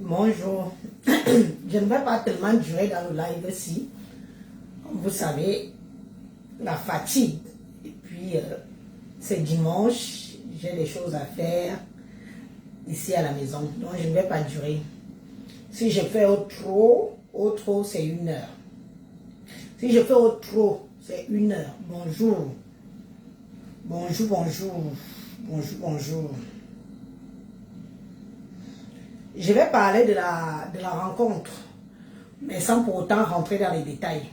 Bonjour, je ne vais pas tellement durer dans le live-ci. Vous savez, la fatigue. Et puis, c'est dimanche, j'ai des choses à faire ici à la maison. Donc, je ne vais pas durer. Si je fais au trop, c'est 1 heure. Si je fais au trop, c'est 1 heure. Bonjour. Bonjour, bonjour. Bonjour, bonjour. Je vais parler de la rencontre, mais sans pour autant rentrer dans les détails.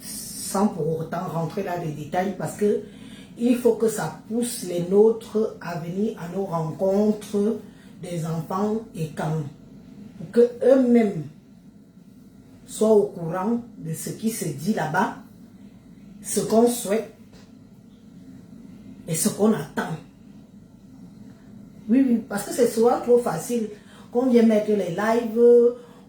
Sans pour autant rentrer dans les détails, parce que il faut que ça pousse les nôtres à venir à nos rencontres des enfants et quand, pour qu'eux-mêmes soient au courant de ce qui se dit là-bas, ce qu'on souhaite et ce qu'on attend. Oui, parce que c'est souvent trop facile. Qu'on vient mettre les lives,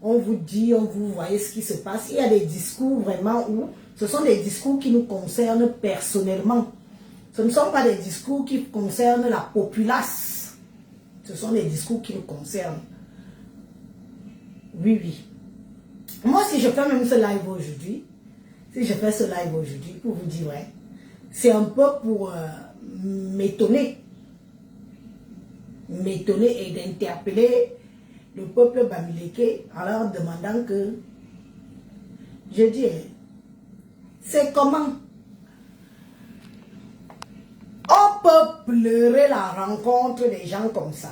on vous dit, vous voyez ce qui se passe. Il y a des discours vraiment où ce sont des discours qui nous concernent personnellement. Ce ne sont pas des discours qui concernent la populace. Ce sont des discours qui nous concernent. Oui. Moi, si je fais même ce live aujourd'hui, pour vous dire, ouais, c'est un peu pour m'étonner et d'interpeller le peuple bamileke en leur demandant que, je dis, c'est comment on peut pleurer la rencontre des gens comme ça.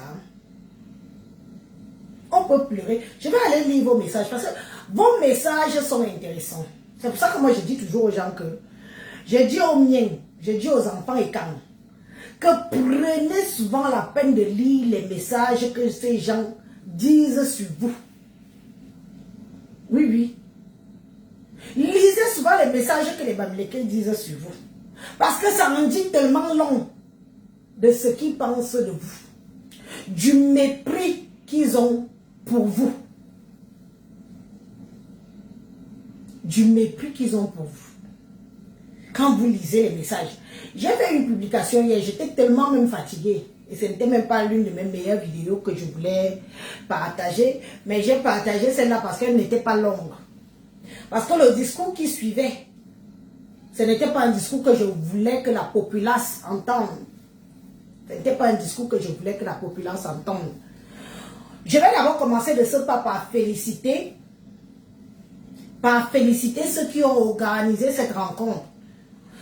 On peut pleurer. Je vais aller lire vos messages parce que vos messages sont intéressants. C'est pour ça que moi je dis toujours aux gens que, je dis aux miens, je dis aux enfants et quand, que prenez souvent la peine de lire les messages que ces gens disent sur vous. Oui. Lisez souvent les messages que les Bamileke disent sur vous. Parce que ça en dit tellement long de ce qu'ils pensent de vous. Du mépris qu'ils ont pour vous. Du mépris qu'ils ont pour vous. Quand vous lisez les messages. J'ai fait une publication hier, j'étais tellement même fatiguée. Et ce n'était même pas l'une de mes meilleures vidéos que je voulais partager. Mais j'ai partagé celle-là parce qu'elle n'était pas longue. Parce que le discours qui suivait, ce n'était pas un discours que je voulais que la populace entende. Ce n'était pas un discours que je voulais que la populace entende. Je vais d'abord commencer de ce pas par féliciter ceux qui ont organisé cette rencontre.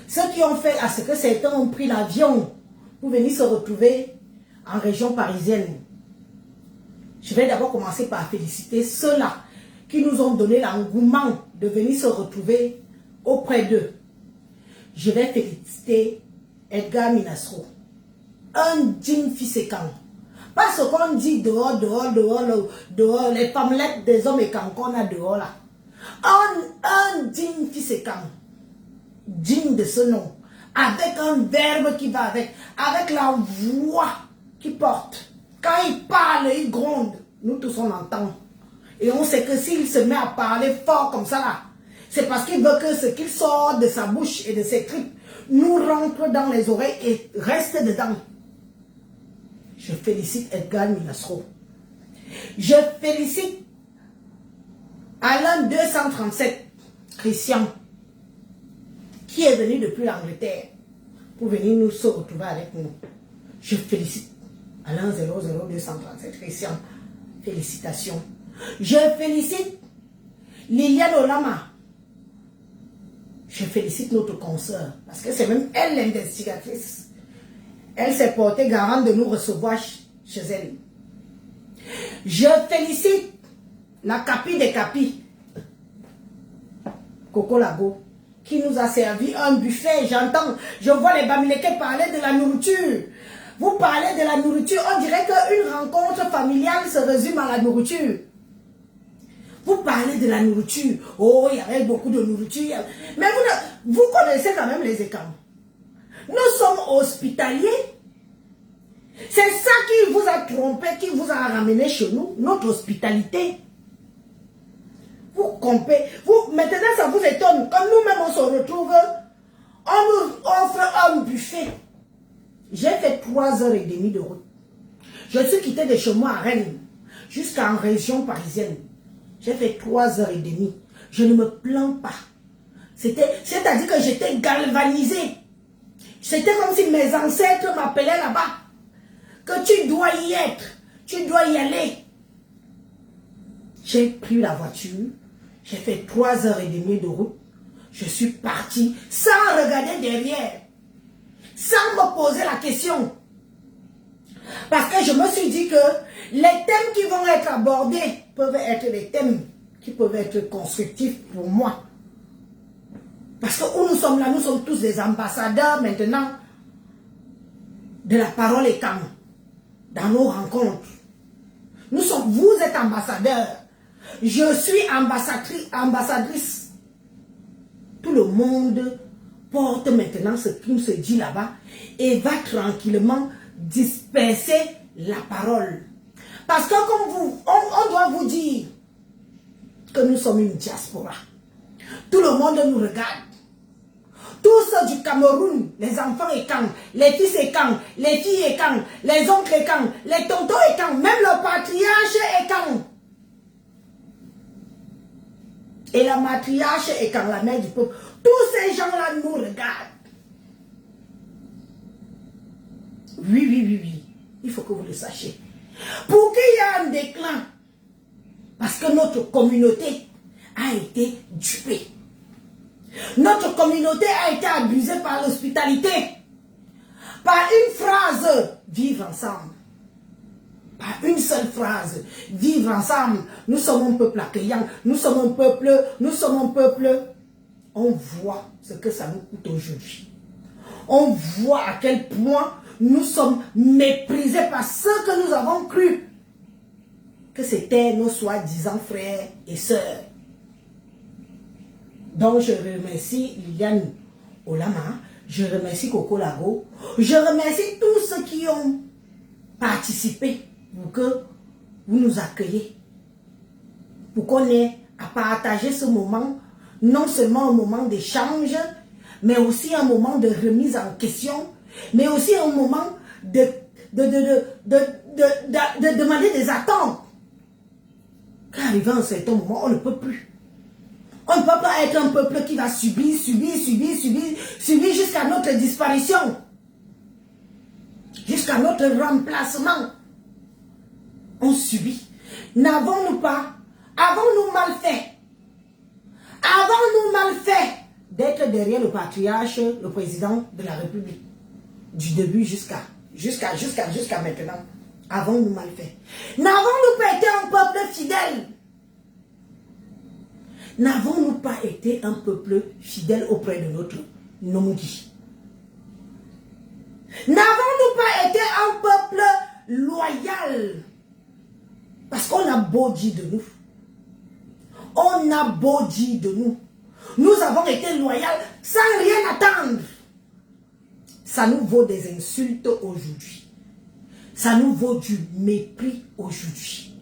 Ceux qui ont fait à ce que certains ont pris l'avion pour venir se retrouver en région parisienne. Je vais d'abord commencer par féliciter ceux-là qui nous ont donné l'engouement de venir se retrouver auprès d'eux. Je vais féliciter Edgar Minasro, un digne fils et camp. Pas ce qu'on dit dehors, les femmelettes des hommes et camp qu'on a dehors là. Un digne fils et camp. Digne de ce nom, avec un verbe qui va avec la voix qui porte. Quand il parle, il gronde, nous tous on entend. Et on sait que s'il se met à parler fort comme ça là, c'est parce qu'il veut que ce qu'il sort de sa bouche et de ses tripes nous rentre dans les oreilles et reste dedans. Je félicite Edgar Minasro. Je félicite Alain 237, Christian, qui est venu depuis l'Angleterre pour venir nous se retrouver avec nous. Je félicite Alain 00237, Christian. Félicitations. Je félicite Liliane Olama. Je félicite notre consoeur, parce que c'est même elle l'investigatrice. Elle s'est portée garante de nous recevoir chez elle. Je félicite la capi des capis, Coco Lago, qui nous a servi un buffet. J'entends, je vois les Bamileke parler de la nourriture. Vous parlez de la nourriture, on dirait qu'une rencontre familiale se résume à la nourriture. Vous parlez de la nourriture. Oh, il y avait beaucoup de nourriture. Mais vous connaissez quand même les écarts. Nous sommes hospitaliers. C'est ça qui vous a trompé, qui vous a ramené chez nous, notre hospitalité. Vous comprenez. Maintenant, ça vous étonne. Comme nous-mêmes, on se retrouve, on nous offre un buffet. J'ai fait 3h30 de route. Je suis quitté de chez moi à Rennes, jusqu'en région parisienne. J'ai fait 3h30. Je ne me plains pas. C'est-à-dire que j'étais galvanisé. C'était comme si mes ancêtres m'appelaient là-bas. Que tu dois y être. Tu dois y aller. J'ai pris la voiture. J'ai fait 3h30 de route. Je suis parti sans regarder derrière. Sans me poser la question. Parce que je me suis dit que les thèmes qui vont être abordés peuvent être des thèmes qui peuvent être constructifs pour moi. Parce que où nous sommes là, nous sommes tous des ambassadeurs maintenant de la parole et calme dans nos rencontres. Vous êtes ambassadeurs. Je suis ambassadrice. Tout le monde porte maintenant ce qui se dit là-bas et va tranquillement disperser la parole. Parce que comme vous, on doit vous dire que nous sommes une diaspora. Tout le monde nous regarde. Tous ceux du Cameroun, les enfants et quand, les fils et quand, les filles et quand, les oncles et quand, les tontons et quand, même le patriarche et quand. Et la matriarche et quand, la mère du peuple. Tous ces gens-là nous regardent. Oui. Il faut que vous le sachiez. Pour qu'il y ait un déclin, parce que notre communauté a été dupée. Notre communauté a été abusée par l'hospitalité. Par une phrase, vivre ensemble. Par une seule phrase, vivre ensemble. Nous sommes un peuple accueillant. Nous sommes un peuple. On voit ce que ça nous coûte aujourd'hui. On voit à quel point nous sommes méprisés par ceux que nous avons cru que c'était nos soi-disant frères et sœurs. Donc je remercie Liliane Olama, je remercie Coco Lago, je remercie tous ceux qui ont participé pour que vous nous accueillez, pour qu'on ait à partager ce moment, non seulement un moment d'échange, mais aussi un moment de remise en question, mais aussi un moment de demander des attentes. Car arrivé à un certain moment, on ne peut plus. On ne peut pas être un peuple qui va subir jusqu'à notre disparition. Jusqu'à notre remplacement. On subit. N'avons-nous pas, avons-nous mal fait? Avons-nous mal fait d'être derrière le patriarche, le président de la République? Du début jusqu'à maintenant. Avons-nous mal fait? N'avons-nous pas été un peuple fidèle? N'avons-nous pas été un peuple fidèle auprès de notre Nomugi? N'avons-nous pas été un peuple loyal? Parce qu'on a beau dire de nous. On a beau dire de nous. Nous avons été loyaux sans rien attendre. Ça nous vaut des insultes aujourd'hui. Ça nous vaut du mépris aujourd'hui.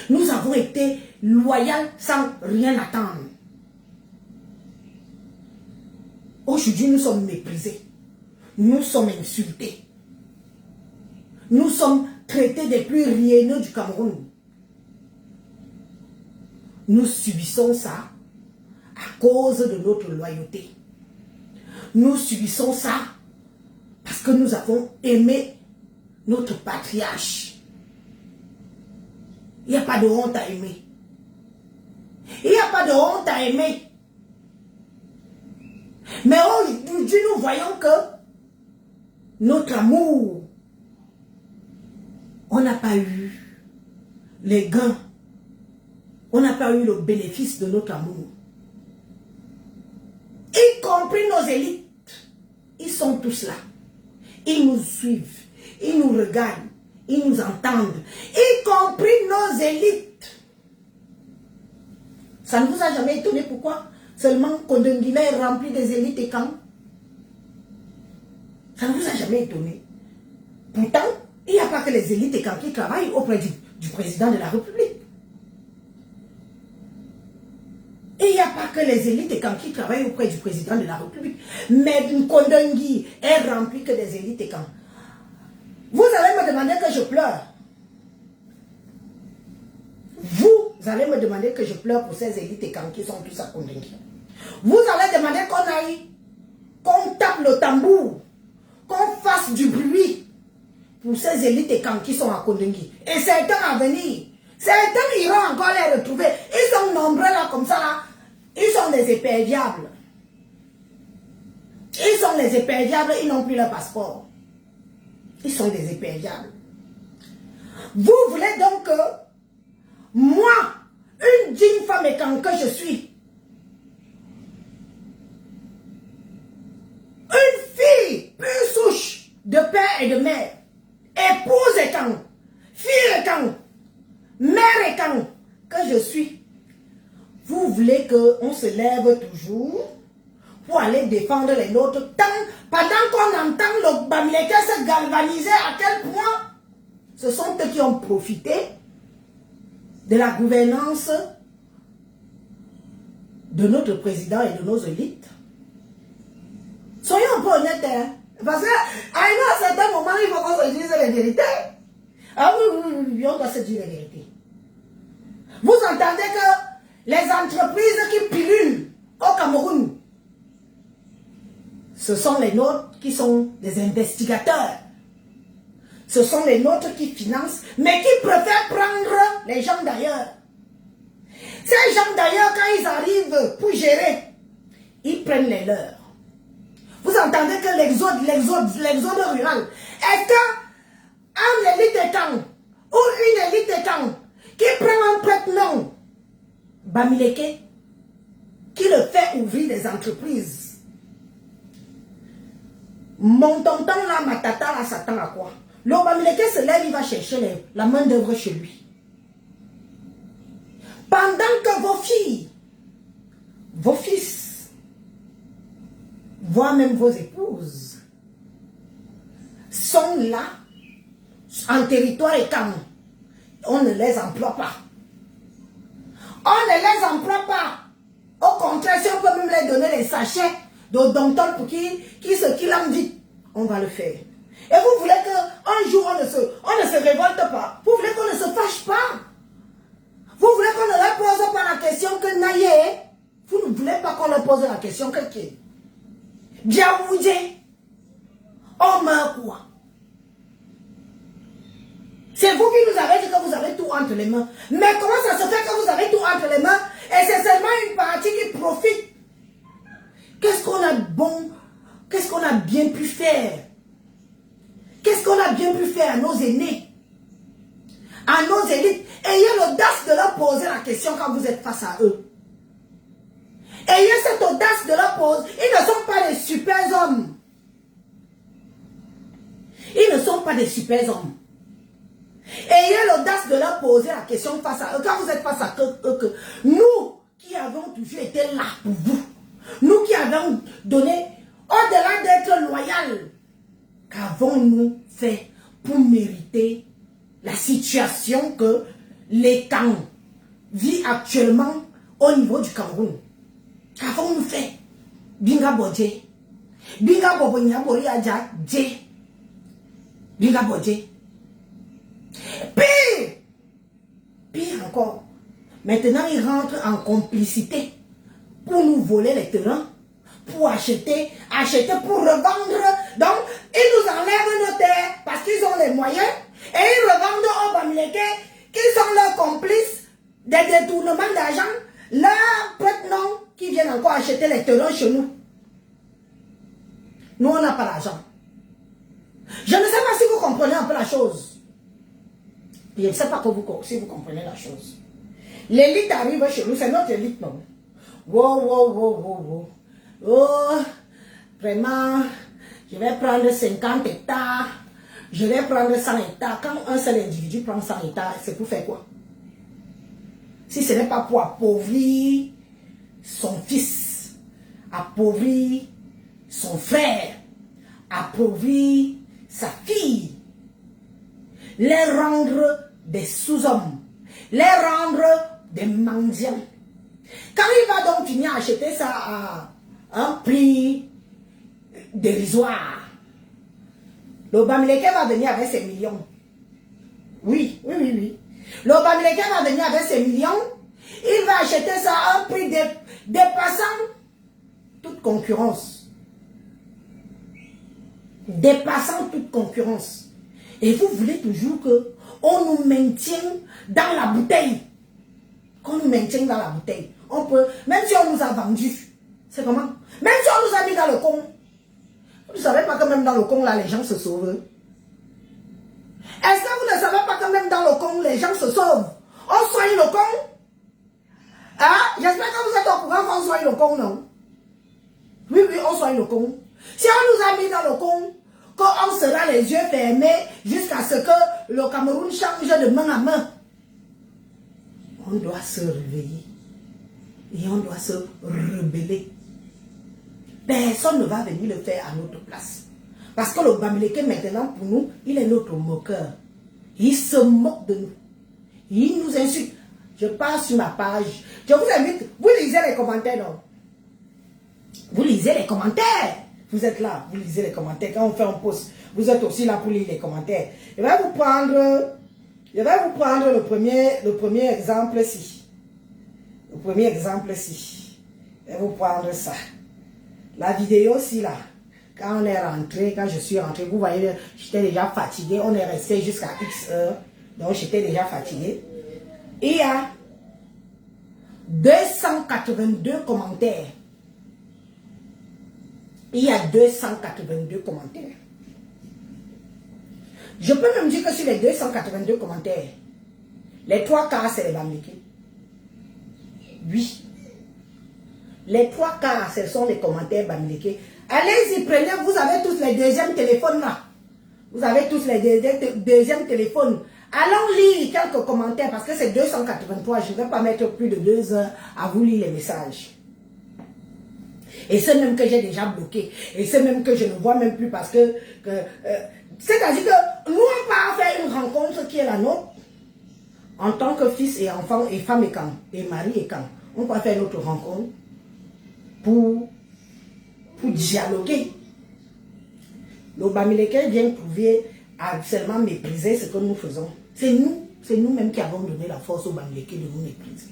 Nous avons été loyaux sans rien attendre. Aujourd'hui, nous sommes méprisés. Nous sommes insultés. Nous sommes traités des plus rieneux du Cameroun. Nous subissons ça à cause de notre loyauté. Nous subissons ça parce que nous avons aimé notre patriarche. Il n'y a pas de honte à aimer. Il n'y a pas de honte à aimer. Mais aujourd'hui, nous voyons que notre amour, on n'a pas eu les gains on n'a pas eu le bénéfice de notre amour. Y compris nos élites. Ils sont tous là. Ils nous suivent. Ils nous regardent. Ils nous entendent. Y compris nos élites. Ça ne vous a jamais étonné pourquoi? Seulement Kondengila est rempli des élites et camps. Ça ne vous a jamais étonné. Pourtant, il n'y a pas que les élites et camps qui travaillent auprès du président de la République. Et il n'y a pas que les élites et camps qui travaillent auprès du président de la République. Mais Kondengui est rempli que des élites et camps. Vous allez me demander que je pleure. Vous allez me demander que je pleure pour ces élites et camps qui sont tous à Kondengui. Vous allez demander qu'on aille, qu'on tape le tambour, qu'on fasse du bruit pour ces élites et camps qui sont à Kondengui. Et certains à venir, certains iront encore les retrouver. Ils sont nombreux là comme ça là. Ils sont des épais diables. Ils sont des épais diables, ils n'ont plus leur passeport. Ils sont des épais diables. Vous voulez donc que moi, une digne femme et quand que je suis, une fille pure souche de père et de mère, épouse et quand, fille et quand, mère et quand, que je suis, vous voulez qu'on se lève toujours pour aller défendre les nôtres pendant qu'on entend le Bamileke se galvaniser à quel point ce sont eux qui ont profité de la gouvernance de notre président et de nos élites. Soyons un peu honnêtes, hein? Parce qu'à un certain moment, il faut qu'on se dise la vérité. Ah oui, on doit se dire la vérité. Vous entendez que les entreprises qui pilulent au Cameroun, ce sont les nôtres qui sont des investigateurs. Ce sont les nôtres qui financent, mais qui préfèrent prendre les gens d'ailleurs. Ces gens d'ailleurs, quand ils arrivent pour gérer, ils prennent les leurs. Vous entendez que l'exode rural, est-ce qu'un élite étant ou une élite étant qui prend un prête-nom, Bamileke, qui le fait ouvrir des entreprises, mon tonton là, ma tata là, s'attend à quoi? Le Bamileke se lève, il va chercher la main d'œuvre chez lui. Pendant que vos filles, vos fils, voire même vos épouses, sont là, en territoire et calme, on ne les emploie pas. On ne les emploie pas. Au contraire, si on peut même les donner les sachets de Domptol pour qu'ils en vite, on va le faire. Et vous voulez qu'un jour on ne se révolte pas. Vous voulez qu'on ne se fâche pas. Vous voulez qu'on ne leur pose pas la question que Naye. Vous ne voulez pas qu'on leur pose la question que qui? Diaoudé. On meurt quoi? C'est vous qui nous avez dit que vous avez tout entre les mains. Mais comment ça se fait que vous avez tout entre les mains et c'est seulement une partie qui profite? Qu'est-ce qu'on a bon? Qu'est-ce qu'on a bien pu faire? Qu'est-ce qu'on a bien pu faire à nos aînés? À nos élites? Ayez l'audace de leur poser la question quand vous êtes face à eux. Ayez cette audace de leur poser. Ils ne sont pas des super hommes. Ils ne sont pas des super hommes. Ayez l'audace de leur poser la question face à eux. Quand vous êtes face à eux, nous qui avons toujours été là pour vous, nous qui avons donné, au-delà d'être loyal, qu'avons-nous fait pour mériter la situation que l'État vit actuellement au niveau du Cameroun? Qu'avons-nous fait? Binga Bodje. Binga Bobonya Boriaja Dje. Binga Bodje. Pire encore. Maintenant, ils rentrent en complicité pour nous voler les terrains, pour acheter, pour revendre. Donc, ils nous enlèvent nos terres parce qu'ils ont les moyens et ils revendent aux Bamileke qui sont leurs complices des détournements d'argent, leurs prête-noms qui viennent encore acheter les terrains chez nous. Nous, on n'a pas l'argent. Je ne sais pas si vous comprenez un peu la chose. Je ne sais pas si vous comprenez la chose. L'élite arrive chez nous, c'est notre élite, non? Wow, wow, wow, wow, wow. Oh, vraiment, je vais prendre 50 hectares, je vais prendre 100 hectares. Quand un seul individu prend 100 hectares, c'est pour faire quoi? Si ce n'est pas pour appauvrir son fils, appauvrir son frère, appauvrir sa fille, les rendre des sous-hommes, les rendre des mendiants. Quand il va donc finir à acheter ça à un prix dérisoire, le Bamileke va venir avec ses millions. Oui, oui, oui, oui. Le Bamileke va venir avec ses millions, il va acheter ça à un prix dépassant toute concurrence. Dépassant toute concurrence. Et vous voulez toujours que on nous maintienne dans la bouteille. Qu'on nous maintienne dans la bouteille. On peut, même si on nous a vendu, c'est comment? Même si on nous a mis dans le con. Vous ne savez pas que même dans le con, là, les gens se sauvent. Est-ce que vous ne savez pas que même dans le con, les gens se sauvent? On soigne le con? Ah, j'espère que vous êtes au courant qu'on soigne le con, non? Oui, oui, on soigne le con. Si on nous a mis dans le con, qu'on sera les yeux fermés jusqu'à ce que le Cameroun change de main à main. On doit se réveiller et on doit se rebeller. Personne ne va venir le faire à notre place. Parce que le Bamileke maintenant pour nous, il est notre moqueur. Il se moque de nous. Il nous insulte. Je passe sur ma page. Je vous invite, vous lisez les commentaires, non? Vous lisez les commentaires. Vous êtes là, vous lisez les commentaires. Quand on fait un post, vous êtes aussi là pour lire les commentaires. Je vais vous prendre le premier exemple ici. Le premier exemple ici. Je vais vous prendre ça. La vidéo aussi là. Quand on est rentré, quand je suis rentré, vous voyez, j'étais déjà fatigué. On est resté jusqu'à X heures. Donc j'étais déjà fatigué. Et il y a 282 commentaires. Il y a 282 commentaires. Je peux même dire que sur les 282 commentaires, les 3/4 c'est les Bamileke. Oui. Les 3/4 ce sont les commentaires Bamileke. Allez-y, prenez, vous avez tous les deuxièmes téléphones là. Vous avez tous les deuxièmes téléphones. Allons lire quelques commentaires parce que c'est 283. Je ne vais pas mettre plus de 2 heures à vous lire les messages. Et c'est même que j'ai déjà bloqué. Et c'est même que je ne vois même plus parce que... c'est-à-dire que nous, on va faire une rencontre qui est la nôtre. En tant que fils et enfant et femme et camp. Et mari et camp. On va faire notre rencontre pour dialoguer. Le Bamileke vient trouver à seulement mépriser ce que nous faisons. C'est nous-mêmes qui avons donné la force au Bamileke de nous mépriser.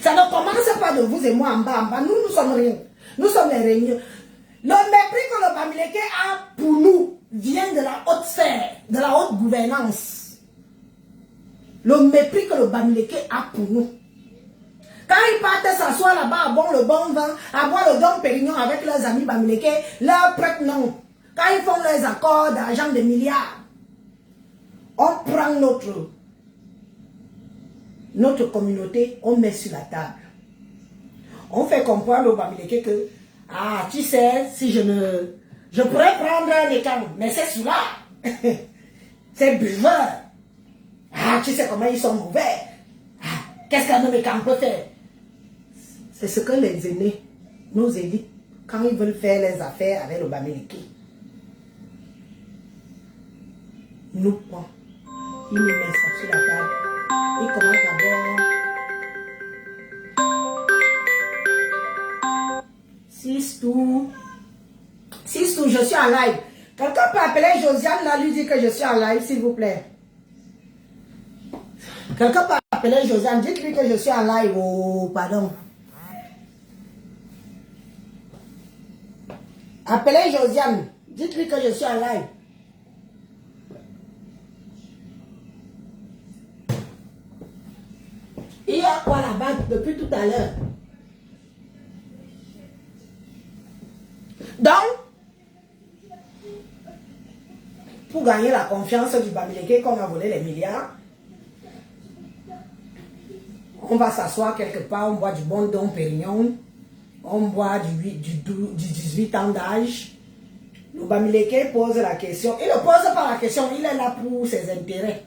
Ça ne commence pas de vous et moi en bas. Nous sommes rien. Nous sommes les réunions. Le mépris que le Bamileke a pour nous vient de la haute sphère, de la haute gouvernance. Le mépris que le Bamileke a pour nous. Quand ils partent s'asseoir là-bas à boire le bon vin, à boire le Dom Pérignon avec leurs amis Bamileke, leurs prêtres non. Quand ils font leurs accords d'argent de milliards, on prend notre communauté, on met sur la table. On fait comprendre au Bamileke que, ah, tu sais, si je pourrais prendre un écran, mais c'est celui-là. C'est buveur. Ah, tu sais comment ils sont mauvais. Ah, qu'est-ce qu'un homme écran peut faire? C'est ce que les aînés, nos élites, quand ils veulent faire les affaires avec le Bamileke, nous prend. Il nous met ça sur la table. Il commence d'abord. 6 tours, je suis en live. Quelqu'un peut appeler Josiane là, lui dire que je suis en live, s'il vous plaît. Quelqu'un peut appeler Josiane, dites-lui que je suis en live. Oh, pardon. Appelez Josiane, dites-lui que je suis en live. Il y a quoi là-bas depuis tout à l'heure? Donc, pour gagner la confiance du Bamileke qu'on a volé les milliards, On va s'asseoir quelque part, on boit du bon Dom Pérignon, on boit du 18 ans d'âge. Le Bamileke pose la question. Il ne pose pas la question, il est là pour ses intérêts.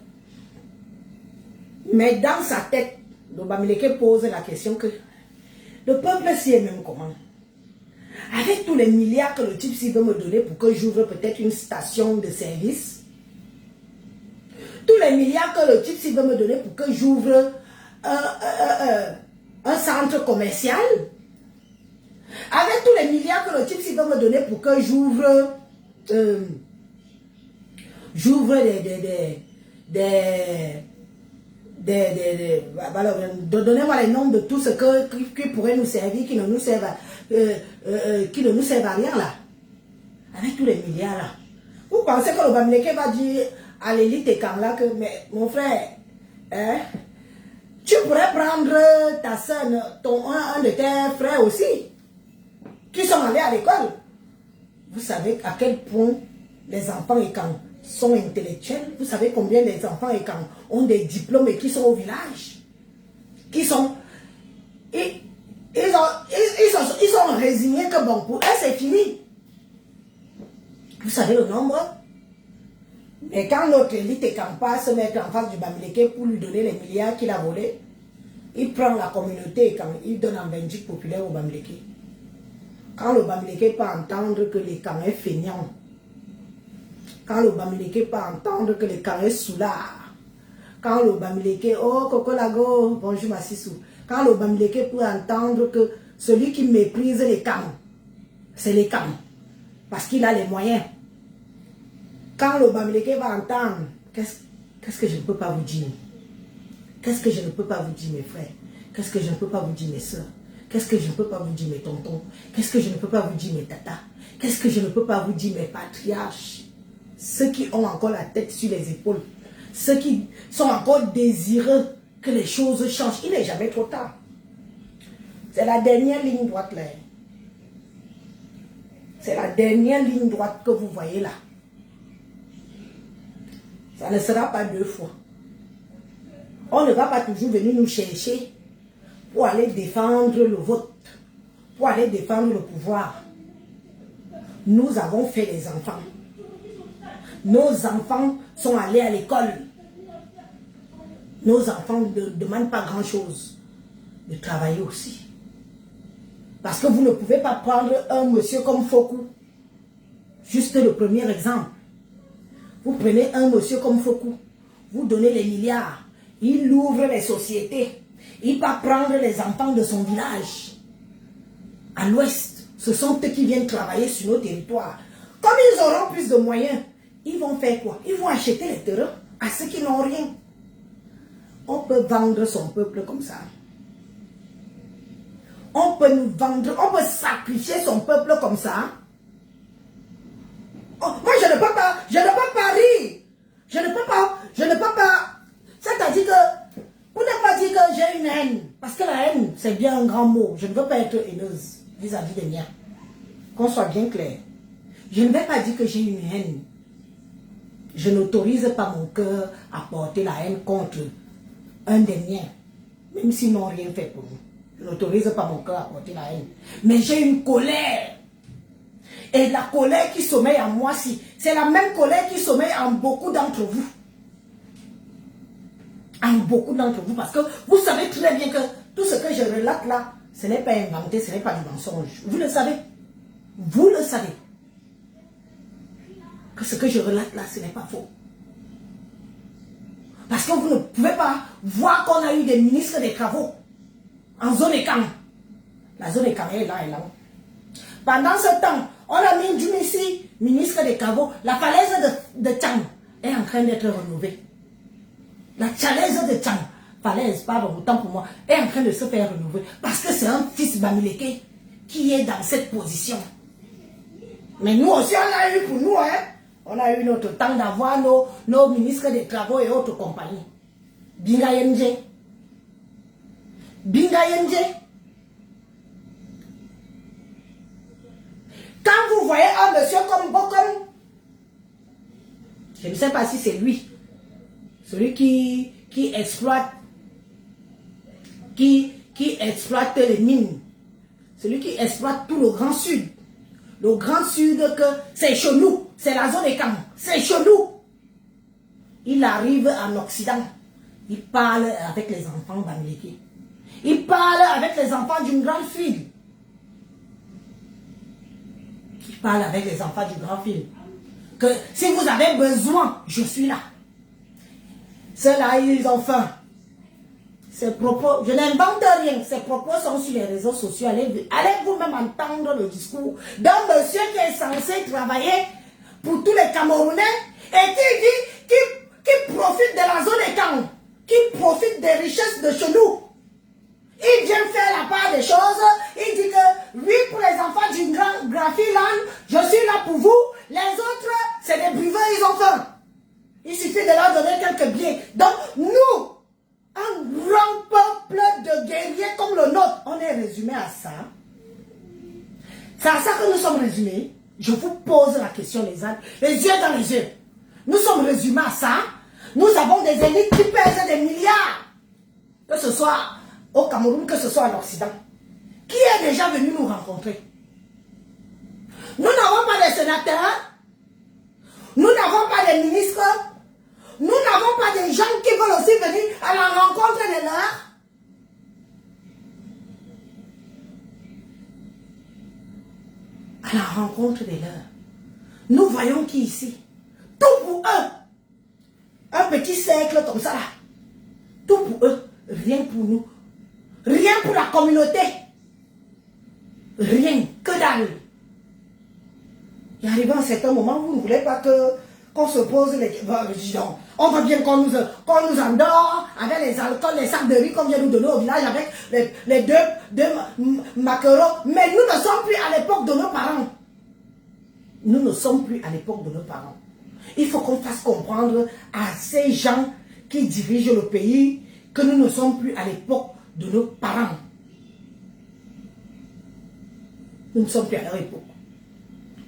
Mais dans sa tête, le Bamileke pose la question que le peuple s'y est même comment. Avec tous les milliards que le type s'y veut me donner pour que j'ouvre peut-être une station de service, tous les milliards que le type s'y veut me donner pour que j'ouvre un centre commercial, avec tous les milliards que le type s'y veut me donner pour que j'ouvre donnez-moi les noms de tout ce qui pourrait nous servir, qui ne nous servent à rien là. Avec tous les milliards là. Vous pensez que le Bamileke va dire à l'élite et là que, mais mon frère, hein, tu pourrais prendre ta soeur, un de tes frères aussi, qui sont allés à l'école. Vous savez à quel point les enfants et quand sont intellectuels. Vous savez combien les enfants et quand ont des diplômes et qui sont au village. Qui sont... Ils sont résignés que bon, pour eux c'est fini. Vous savez le nombre. Et quand notre élite et quand pas se mettre en face du Bamileke pour lui donner les milliards qu'il a volés, il prend la communauté et quand il donne en Belgique populaire au Bamileke. Quand le Bamileke peut entendre que les camps est feignant, quand le Bamileke peut entendre que les camps est soulard, quand le Bamileke, oh Coco Lago, bonjour Massissou, quand le Bamileke peut entendre que celui qui méprise les camps, c'est les camps, parce qu'il a les moyens. Quand le Bamileke va entendre, qu'est-ce que je ne peux pas vous dire? Qu'est-ce que je ne peux pas vous dire mes frères? Qu'est-ce que je ne peux pas vous dire mes soeurs? Qu'est-ce que je ne peux pas vous dire mes tontons? Qu'est-ce que je ne peux pas vous dire mes tatas? Qu'est-ce que je ne peux pas vous dire mes patriarches? Ceux qui ont encore la tête sur les épaules, ceux qui sont encore désireux que les choses changent. Il n'est jamais trop tard. C'est la dernière ligne droite là. C'est la dernière ligne droite que vous voyez là. Ça ne sera pas deux fois. On ne va pas toujours venir nous chercher pour aller défendre le vote, pour aller défendre le pouvoir. Nous avons fait les enfants. Nos enfants sont allés à l'école. Nos enfants ne demandent pas grand-chose. De travailler aussi. Parce que vous ne pouvez pas prendre un monsieur comme Fokou. Juste le premier exemple. Vous prenez un monsieur comme Fokou. Vous donnez les milliards. Il ouvre les sociétés. Il va prendre les enfants de son village. À l'ouest, ce sont eux qui viennent travailler sur nos territoires. Comme ils auront plus de moyens, ils vont faire quoi? Ils vont acheter les terrains à ceux qui n'ont rien. On peut vendre son peuple comme ça. On peut nous vendre, on peut sacrifier son peuple comme ça. Oh, moi je ne peux pas rire. Je ne peux pas. C'est-à-dire que, pour ne pas dire que j'ai une haine, parce que la haine, c'est bien un grand mot. Je ne veux pas être haineuse vis-à-vis des miens. Qu'on soit bien clair. Je ne vais pas dire que j'ai une haine. Je n'autorise pas mon cœur à porter la haine contre un des miens, même s'ils n'ont rien fait pour nous. Je n'autorise pas mon cœur à porter la haine. Mais j'ai une colère. Et la colère qui sommeille en moi, c'est la même colère qui sommeille en beaucoup d'entre vous. En beaucoup d'entre vous, parce que vous savez très bien que tout ce que je relate là, ce n'est pas inventé, ce n'est pas du mensonge. Vous le savez. Vous le savez. Que ce que je relate là, ce n'est pas faux. Parce que vous ne pouvez pas voir qu'on a eu des ministres des travaux en zone écam. La zone écam est là et là. Pendant ce temps, on a mis du ici, ministre des travaux. La falaise de Tchang est en train d'être renouvelée. La falaise de Tchang, falaise, pardon, autant pour moi, est en train de se faire renouveler. Parce que c'est un fils Bamileke qui est dans cette position. Mais nous aussi, on a eu pour nous, hein. On a eu notre temps d'avoir nos ministres des travaux et autres compagnies. Binga Yenje. Binga Yenje. Quand vous voyez un monsieur comme Bokom, je ne sais pas si c'est lui, celui qui exploite qui exploite les mines. Celui qui exploite tout le Grand Sud. Le Grand Sud, c'est chez nous. C'est la zone des camps. C'est chez nous. Il arrive en Occident. Il parle avec les enfants bamileke. Il parle avec les enfants d'une grande fille. Il parle avec les enfants d'une grande fille. Que si vous avez besoin, je suis là. Ceux-là, ils ont faim. Ces propos, je n'invente rien. Ces propos sont sur les réseaux sociaux. Allez vous-même entendre le discours d'un monsieur qui est censé travailler pour tous les Camerounais et qui dit qui profite de la zone des camps, qui profite des richesses de chez nous. Il vient faire la part des choses. Il dit que oui, pour les enfants du grand Graphiland, je suis là pour vous. Les autres, c'est des buveurs, ils ont faim. Il suffit de leur donner quelques billets. Donc, nous, un grand peuple de guerriers comme le nôtre, on est résumé à ça. C'est à ça que nous sommes résumés. Je vous pose la question, les yeux dans les yeux. Nous sommes résumés à ça. Nous avons des élites qui pèsent des milliards. Que ce soit au Cameroun, que ce soit en Occident. Qui est déjà venu nous rencontrer? Nous n'avons pas de sénateurs. Nous n'avons pas de ministres. Nous n'avons pas des gens qui veulent aussi venir à la rencontre de leurs. À la rencontre des leurs. Nous voyons qui ici? Tout pour eux. Un petit cercle comme ça là. Tout pour eux. Rien pour nous. Rien pour la communauté. Rien. Que dalle. Il arrive un certain moment où vous ne voulez pas qu'on se pose les questions. On veut bien qu'on nous endort avec les alcools, les sacs de riz qu'on vient nous donner au village avec les deux macarons. Mais nous ne sommes plus à l'époque de nos parents. Nous ne sommes plus à l'époque de nos parents. Il faut qu'on fasse comprendre à ces gens qui dirigent le pays que nous ne sommes plus à l'époque de nos parents. Nous ne sommes plus à leur époque.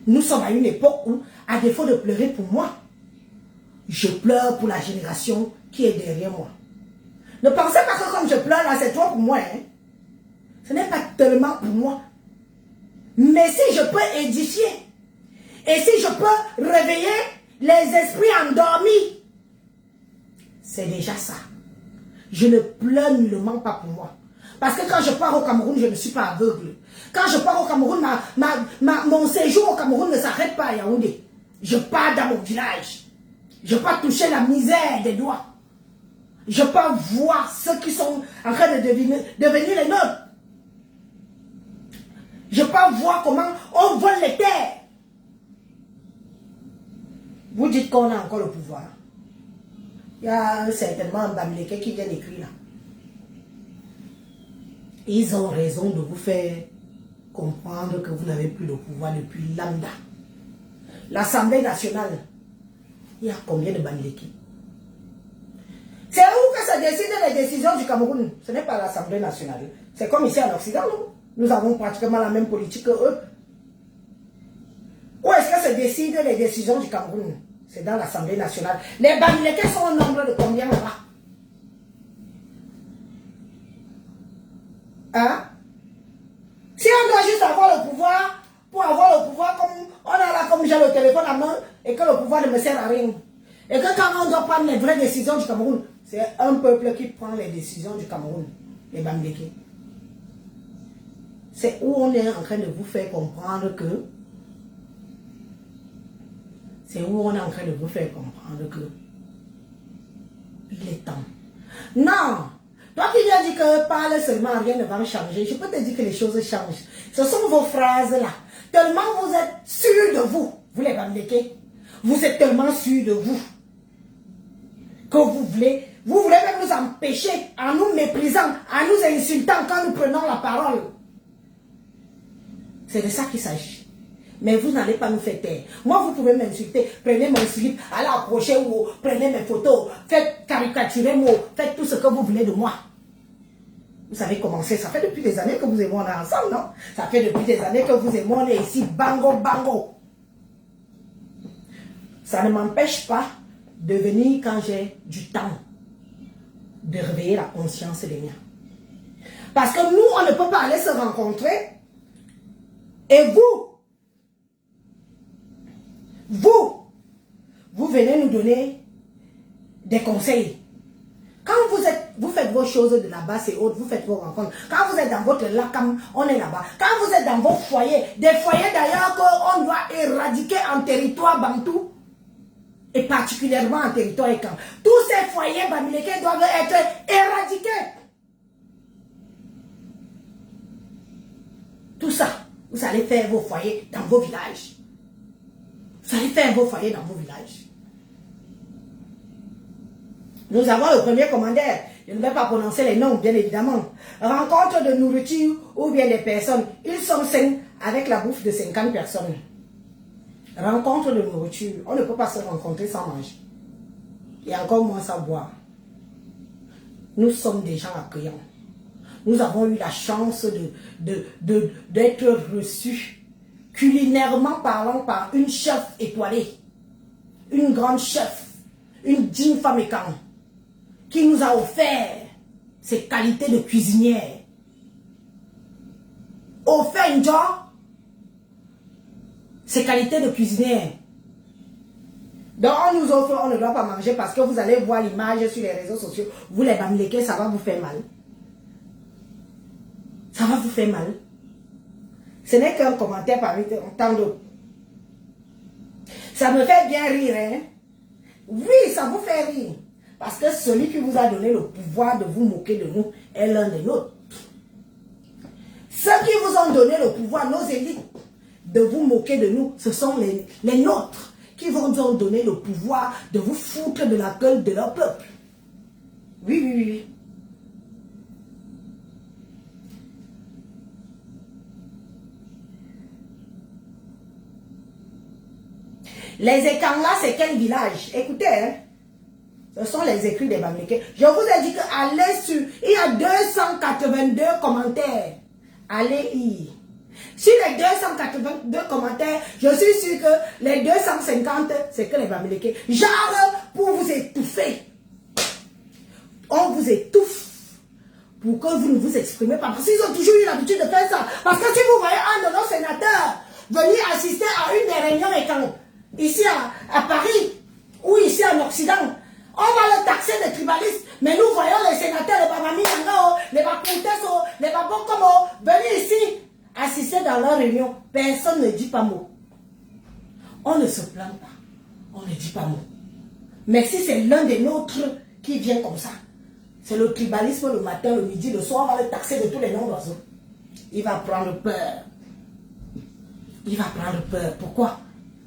Nous sommes à une époque où, à défaut de pleurer pour moi, je pleure pour la génération qui est derrière moi. Ne pensez pas que comme je pleure là, c'est trop pour moi. Hein? Ce n'est pas tellement pour moi. Mais si je peux édifier, et si je peux réveiller les esprits endormis, c'est déjà ça. Je ne pleure nullement pas pour moi. Parce que quand je pars au Cameroun, je ne suis pas aveugle. Quand je pars au Cameroun, mon séjour au Cameroun ne s'arrête pas à Yaoundé. Je pars dans mon village. Je peux toucher la misère des doigts. Je peux voir ceux qui sont en train de devenir les nôtres. Je peux voir comment on vole les terres. Vous dites qu'on a encore le pouvoir. Il y a certainement un Bamileke qui vient d'écrire là. Ils ont raison de vous faire comprendre que vous n'avez plus le pouvoir depuis lambda. L'Assemblée nationale, il y a combien de Bamileke? C'est où que se décident les décisions du Cameroun? Ce n'est pas l'Assemblée nationale. C'est comme ici en Occident, nous avons pratiquement la même politique que eux. Où est-ce que se décident les décisions du Cameroun? C'est dans l'Assemblée nationale. Les Bamileke sont au nombre de combien là-bas? Hein? Si on doit juste avoir le pouvoir, pour avoir le pouvoir, comme on a là, comme j'ai le téléphone à main, et que le pouvoir ne me sert à rien. Et que quand on doit prendre les vraies décisions du Cameroun, c'est un peuple qui prend les décisions du Cameroun, les Bamileke. C'est où on est en train de vous faire comprendre que c'est où on est en train de vous faire comprendre que il est temps. Non! Toi qui viens dire que parle seulement, rien ne va changer. Je peux te dire que les choses changent. Ce sont vos phrases là. Tellement vous êtes sûrs de vous, vous les Bamileke. Vous êtes tellement sûrs de vous que vous voulez même nous empêcher en nous méprisant, en nous insultant quand nous prenons la parole. C'est de ça qu'il s'agit. Mais vous n'allez pas nous faire taire. Moi, vous pouvez m'insulter. Prenez mon slip, allez approcher ou prenez mes photos, faites caricaturer moi, faites tout ce que vous voulez de moi. Vous savez comment c'est. Ça fait depuis des années que vous et moi on est ensemble, non? Ça fait depuis des années que vous et moi on est ici, bango, bango. Ça ne m'empêche pas de venir quand j'ai du temps, de réveiller la conscience des miens. Parce que nous, on ne peut pas aller se rencontrer. Et vous venez nous donner des conseils. Quand vous faites vos choses de là-bas, c'est autre, vous faites vos rencontres. Quand vous êtes dans votre lacam, on est là-bas. Quand vous êtes dans vos foyers, des foyers d'ailleurs qu'on doit éradiquer en territoire bantou, et particulièrement en territoire écan. Tous ces foyers bamileke doivent être éradiqués. Tout ça, vous allez faire vos foyers dans vos villages. Vous allez faire vos foyers dans vos villages. Nous avons le premier commentaire. Je ne vais pas prononcer les noms, bien évidemment. Rencontre de nourriture ou bien des personnes. Ils sont 5 avec la bouffe de 50 personnes. Rencontre de nourriture. On ne peut pas se rencontrer sans manger. Et encore moins sans boire. Nous sommes des gens accueillants. Nous avons eu la chance d'être reçus, culinairement parlant, par une chef étoilée. Une grande chef. Une digne femme écan, qui nous a offert ses qualités de cuisinière. Offert une job, ses qualités de cuisinière. Donc on nous offre, on ne doit pas manger parce que vous allez voir l'image sur les réseaux sociaux. Vous les bamileke, ça va vous faire mal. Ça va vous faire mal. Ce n'est qu'un commentaire parmi tant d'autres. Ça me fait bien rire, hein. Oui, ça vous fait rire. Parce que celui qui vous a donné le pouvoir de vous moquer de nous est l'un des nôtres. Ceux qui vous ont donné le pouvoir, nos élites, de vous moquer de nous, ce sont les nôtres qui vous ont donné le pouvoir de vous foutre de la gueule de leur peuple. Oui, oui, oui. Les écans là, c'est quel village? Écoutez, hein, ce sont les écrits des Bamileke. Je vous ai dit qu'allez sur... Il y a 282 commentaires. Allez y. Sur les 282 commentaires, je suis sûr que les 250, c'est que les Bamileke. Genre, pour vous étouffer. On vous étouffe. Pour que vous ne vous exprimez pas. Parce qu'ils ont toujours eu l'habitude de faire ça. Parce que si vous voyez un de nos sénateurs venir assister à une des réunions écans, ici à Paris, ou ici en Occident, on va le taxer de tribaliste. Mais nous voyons les sénateurs, les Babami Yangao, les Bakoutes, les Babokomo, venir ici, assister dans leur réunion. Personne ne dit pas mot. On ne se plaint pas. On ne dit pas mot. Mais si c'est l'un des nôtres qui vient comme ça, c'est le tribalisme le matin, le midi, le soir, on va le taxer de tous les noms d'oiseaux. Il va prendre peur. Il va prendre peur. Pourquoi?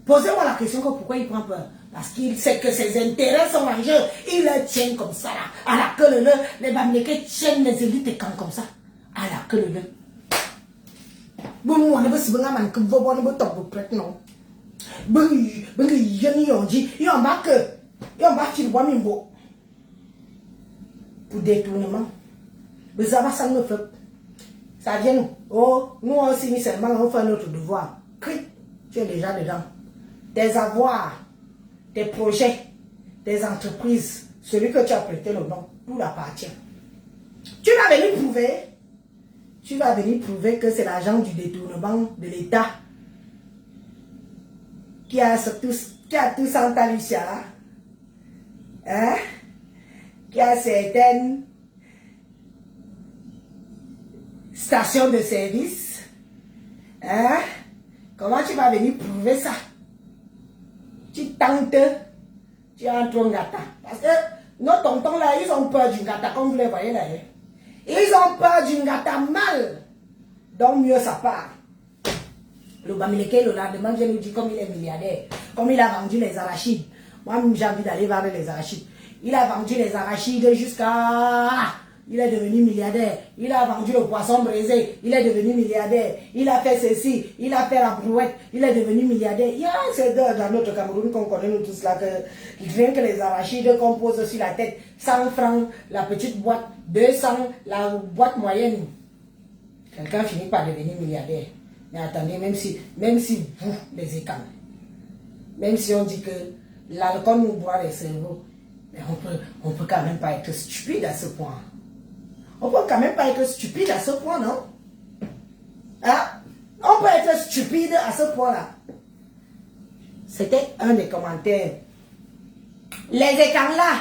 Posez-moi la question que pourquoi il prend peur. Parce qu'il sait que ses intérêts sont en jeu. Il les tient comme ça, là. À la queue le. Les Bamileke tiennent les élites et quand comme ça. À la queue le. Bon, on ne veut se faire un peu de bon, on ne veut pas de non. Bon, il y a dit, il y a un bac, il y a un bac qui doit m'imbo. Pour détournement. Mais ça va, ça nous fait. Ça vient nous. Oh, nous aussi, seulement, on fait notre devoir. Cri, tu es déjà dedans. Tes avoirs, tes projets, tes entreprises, celui que tu as prêté le nom, tout appartient. Tu vas venir prouver que c'est l'agent du détournement de l'État qui a tout Santa Lucia, hein? Qui a certaines stations de service, hein? Comment tu vas venir prouver ça? Tu tentes, tu entres en gâta. Parce que nos tontons là, ils ont peur d'une gâta, comme vous les voyez là. Ils ont peur d'une gâta mal. Donc mieux ça part. Le Bamileke, le lendemain, je lui dis comme il est milliardaire, comme il a vendu les arachides. Moi, j'ai envie d'aller vendre les arachides. Il a vendu les arachides jusqu'à... Il est devenu milliardaire. Il a vendu le poisson braisé. Il est devenu milliardaire. Il a fait ceci. Il a fait la brouette. Il est devenu milliardaire. Il y a ces deux dans notre Cameroun qu'on connaît nous tous là. Rien que les arachides qu'on pose sur la tête. 100 francs la petite boîte. 200 la boîte moyenne. Quelqu'un finit par devenir milliardaire. Mais attendez, même si vous, les écans, même si on dit que l'alcool nous boit les cerveaux, mais on peut quand même pas être stupide à ce point. On peut quand même pas être stupide à ce point, non? Hein? On peut être stupide à ce point-là. C'était un des commentaires. Les écarts là,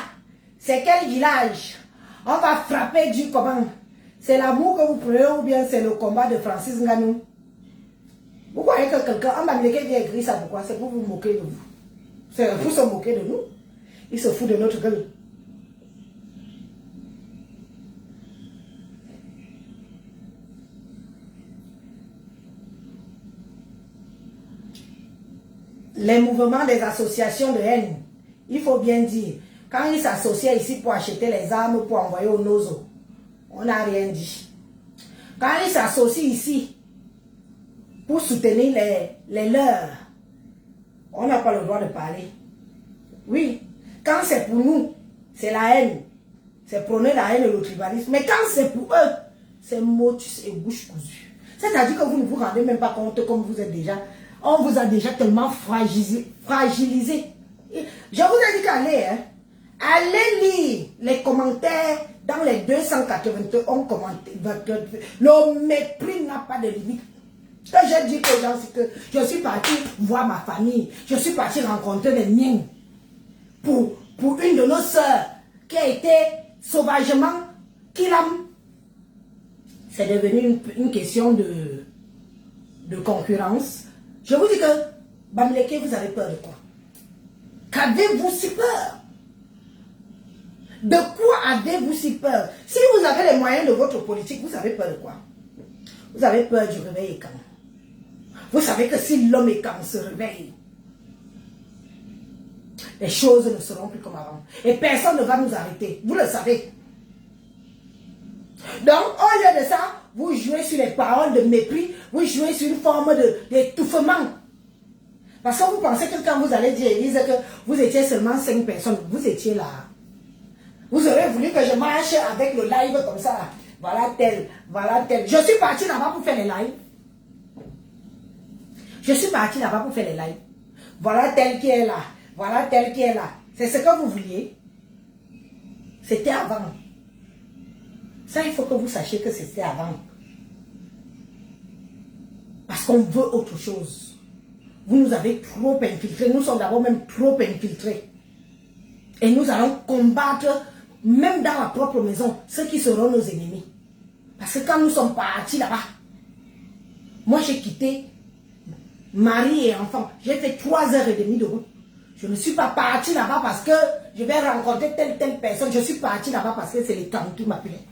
c'est quel village? On va frapper du comment? C'est l'amour que vous prenez ou bien c'est le combat de Francis Ngannou? Vous croyez que quelqu'un, un Bamileke vient écrire ça pourquoi? C'est pour vous moquer de vous. C'est pour se moquer de nous. Il se fout de notre gueule. Les mouvements des associations de haine, il faut bien dire, quand ils s'associent ici pour acheter les armes pour envoyer au Nozo, on n'a rien dit. Quand ils s'associent ici pour soutenir les leurs, on n'a pas le droit de parler. Oui, quand c'est pour nous, c'est la haine. C'est prôner la haine et le tribalisme. Mais quand c'est pour eux, c'est motus et bouche cousue. C'est-à-dire que vous ne vous rendez même pas compte comme vous êtes déjà. On vous a déjà tellement fragilisé. Je vous ai dit qu'allez, hein, allez lire les commentaires dans les 281 commentaires. Le mépris n'a pas de limite. Ce que j'ai dit aux gens, c'est que je suis parti voir ma famille. Je suis parti rencontrer les miens. Pour une de nos sœurs qui a été sauvagement kidnappée. C'est devenu une question de concurrence. Je vous dis que, Bamileke, vous avez peur de quoi? Qu'avez-vous si peur? De quoi avez-vous si peur? Si vous avez les moyens de votre politique, vous avez peur de quoi? Vous avez peur du réveil Ekam. Vous savez que si l'homme Ekam se réveille, les choses ne seront plus comme avant. Et personne ne va nous arrêter. Vous le savez. Donc, au lieu de ça, vous jouez sur les paroles de mépris, vous jouez sur une forme d'étouffement. Parce que vous pensez que quand vous allez dire, Élise, que vous étiez seulement 5 personnes, vous étiez là. Vous aurez voulu que je marche avec le live comme ça. Voilà tel, voilà tel. Je suis parti là-bas pour faire les lives. Je suis parti là-bas pour faire les lives. Voilà tel qui est là. Voilà tel qui est là. C'est ce que vous vouliez. C'était avant. Ça, il faut que vous sachiez que c'était avant. Parce qu'on veut autre chose. Vous nous avez trop infiltrés. Nous sommes d'abord même trop infiltrés. Et nous allons combattre, même dans la propre maison, ceux qui seront nos ennemis. Parce que quand nous sommes partis là-bas, moi j'ai quitté mari et enfant. J'ai fait 3h30 de route. Je ne suis pas parti là-bas parce que je vais rencontrer telle personne. Je suis parti là-bas parce que c'est les temps qui m'appelaient.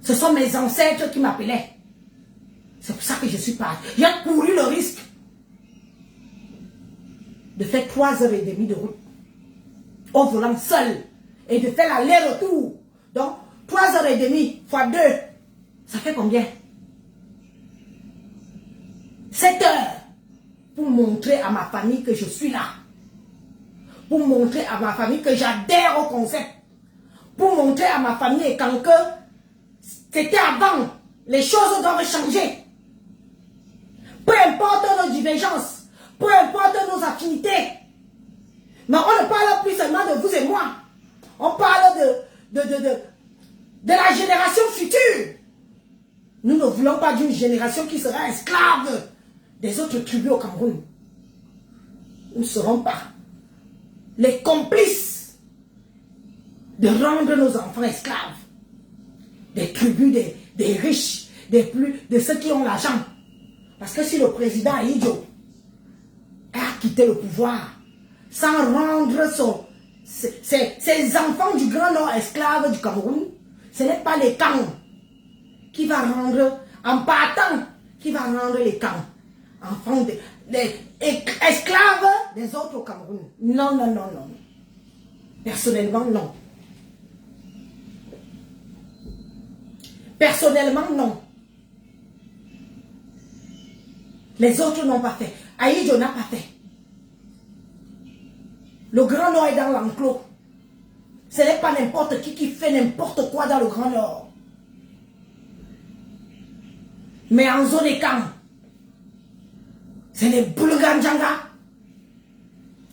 Ce sont mes ancêtres qui m'appelaient. C'est pour ça que je suis parti. J'ai couru le risque de faire 3h30 de route au volant seul et de faire l'aller-retour. Donc, 3h30 fois 2, ça fait combien? 7 heures pour montrer à ma famille que je suis là. Pour montrer à ma famille que j'adhère au concept. Pour montrer à ma famille et quand que c'était avant, les choses doivent changer. Peu importe nos divergences, peu importe nos affinités. Mais on ne parle plus seulement de vous et moi. On parle de la génération future. Nous ne voulons pas d'une génération qui sera esclave des autres tribus au Cameroun. Nous ne serons pas les complices de rendre nos enfants esclaves. Des tribus, des riches, de ceux qui ont l'argent. Parce que si le président Ahidjo a quitté le pouvoir sans rendre ses enfants du Grand Nord esclaves du Cameroun, ce n'est pas les camps qui va rendre, en partant, qui va rendre les camps enfants, esclaves des autres au Cameroun. Non, non, non, non. Personnellement, non. Personnellement, non. Les autres n'ont pas fait. Ahidjo n'a pas fait. Le Grand Nord est dans l'enclos. Ce n'est pas n'importe qui fait n'importe quoi dans le Grand Nord. Mais en zone et camp, c'est les Boulganjanga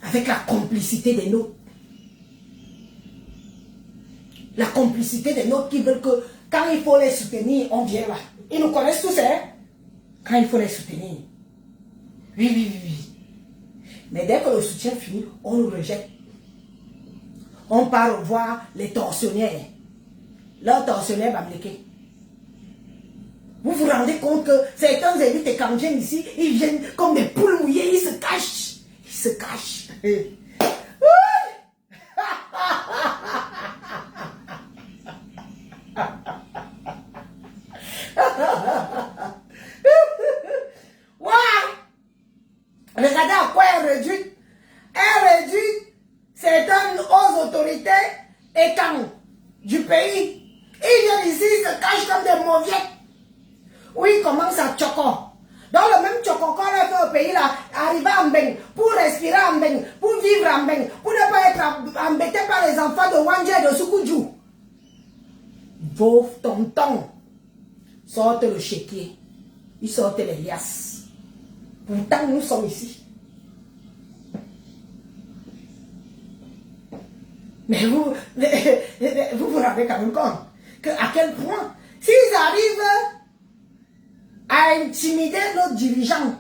avec la complicité des nôtres. La complicité des nôtres qui veulent que Quand il faut les soutenir, on vient là. Ils nous connaissent tous, hein? Quand il faut les soutenir. Oui, oui, oui, oui. Mais dès que le soutien finit, on nous rejette. On part voir les tortionnaires. Leurs tortionnaires bamléqués. Vous vous rendez compte que certains élites, quand ils viennent ici, ils viennent comme des poules mouillées, ils se cachent. Ils se cachent. Regardez à quoi elle réduit. Elle réduit certaines aux autorités et quand du pays. Ils viennent ici, ils se cachent comme des mauvais. Oui, ils commencent à choco. Dans le même choco qu'on a fait au pays là, arriver en Beng, pour respirer en Beng, pour vivre en Beng, pour ne pas être embêté par les enfants de Wanja et de Sukuju. Vos tontons sortent le chéquier. Ils sortent les liasses. Pourtant, nous sommes ici. Mais vous vous rendez quand même compte que à quel point, s'ils arrivent à intimider nos dirigeants,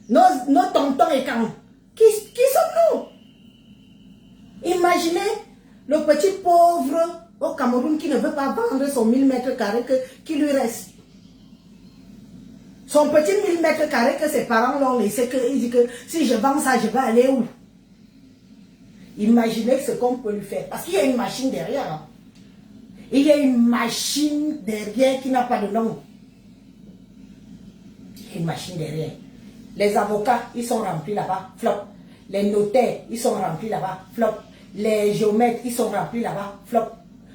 nos tontons et quand, qui sommes-nous? Imaginez le petit pauvre au Cameroun qui ne veut pas vendre son 1000 mètres carrés qui lui reste. Son petit 1000 mètres carrés que ses parents l'ont laissé, il dit que si je vends ça, je vais aller où? Imaginez ce qu'on peut lui faire. Parce qu'il y a une machine derrière. Hein. Il y a une machine derrière qui n'a pas de nom. Il y a une machine derrière. Les avocats, ils sont remplis là-bas, flop. Les notaires, ils sont remplis là-bas, flop. Les géomètres, ils sont remplis là-bas, flop.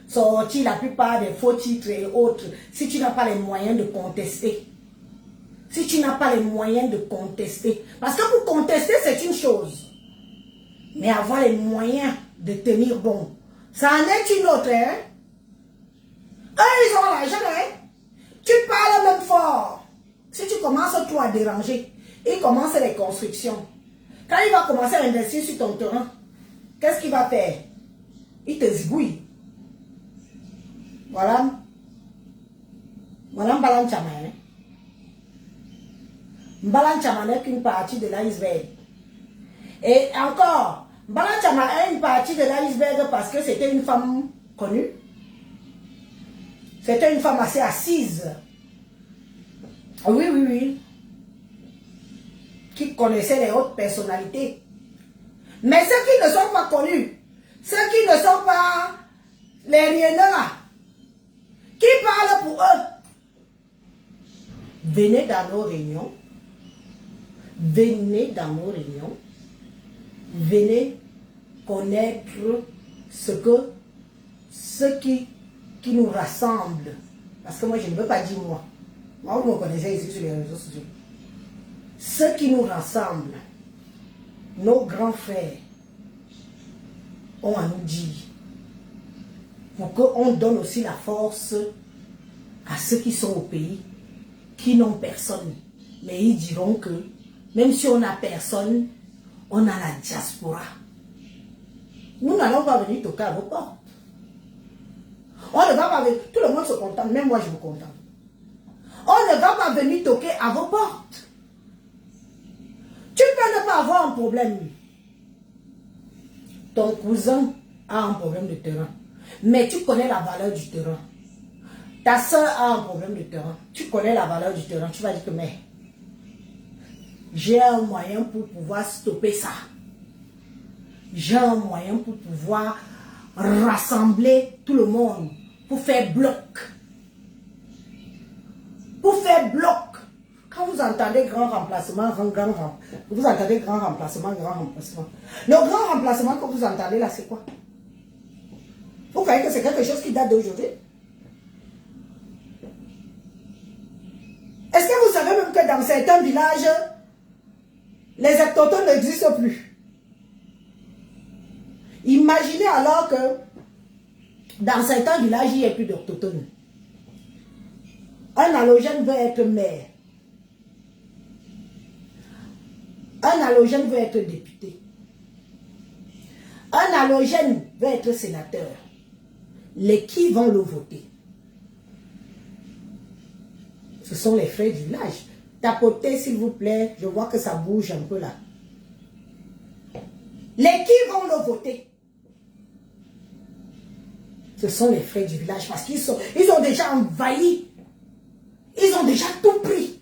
Sortis la plupart des faux titres et autres. Si tu n'as pas les moyens de contester. Si tu n'as pas les moyens de contester. Parce que pour contester, c'est une chose. Mais avoir les moyens de tenir bon, ça en est une autre, hein? Eux, ils ont l'argent, hein? Tu parles même fort. Si tu commences toi à déranger, ils commencent les constructions. Quand il va commencer à investir sur ton terrain, qu'est-ce qu'il va faire? Il te zigouille. Voilà. Voilà Mbalan Chama, hein? Mbalan Chama n'est qu'une partie de l'iceberg. Et encore, Mbalan Chama est une partie de l'iceberg parce que c'était une femme connue. C'était une femme assez assise. Oui, oui, oui. Qui connaissait les hautes personnalités. Mais ceux qui ne sont pas connus, ceux qui ne sont pas les rieneurs, qui parlent pour eux, venez dans nos réunions. Venez dans nos réunions. Venez connaître ce qui nous rassemble. Parce que moi, je ne veux pas dire moi. Moi, vous me connaissez ici sur les réseaux sociaux. Ce qui nous rassemble, nos grands frères ont à nous dire. Pour qu'on donne aussi la force à ceux qui sont au pays, qui n'ont personne. Mais ils diront que même si on n'a personne, on a la diaspora. Nous n'allons pas venir toquer à vos portes. On ne va pas venir. Tout le monde se contente, même moi je me contente. On ne va pas venir toquer à vos portes. Tu peux ne pas avoir un problème. Ton cousin a un problème de terrain. Mais tu connais la valeur du terrain. Ta soeur a un problème de terrain. Tu connais la valeur du terrain. Tu vas dire que mais j'ai un moyen pour pouvoir stopper ça. J'ai un moyen pour pouvoir rassembler tout le monde. Pour faire bloc. Pour faire bloc. Quand vous entendez grand remplacement, vous entendez grand remplacement. Le grand remplacement que vous entendez là, c'est quoi? Vous croyez que c'est quelque chose qui date d'aujourd'hui? Est-ce que vous savez même que dans certains villages, les autochtones n'existent plus? Imaginez alors que dans certains villages, il n'y a plus d'autochtones. Un allogène veut être maire. Un allogène veut être député. Un allogène veut être sénateur. Les qui vont le voter? Ce sont les frères du village. Tapotez, s'il vous plaît. Je vois que ça bouge un peu là. Les qui vont le voter? Ce sont les frères du village parce qu'ils ont déjà envahi. Ils ont déjà tout pris.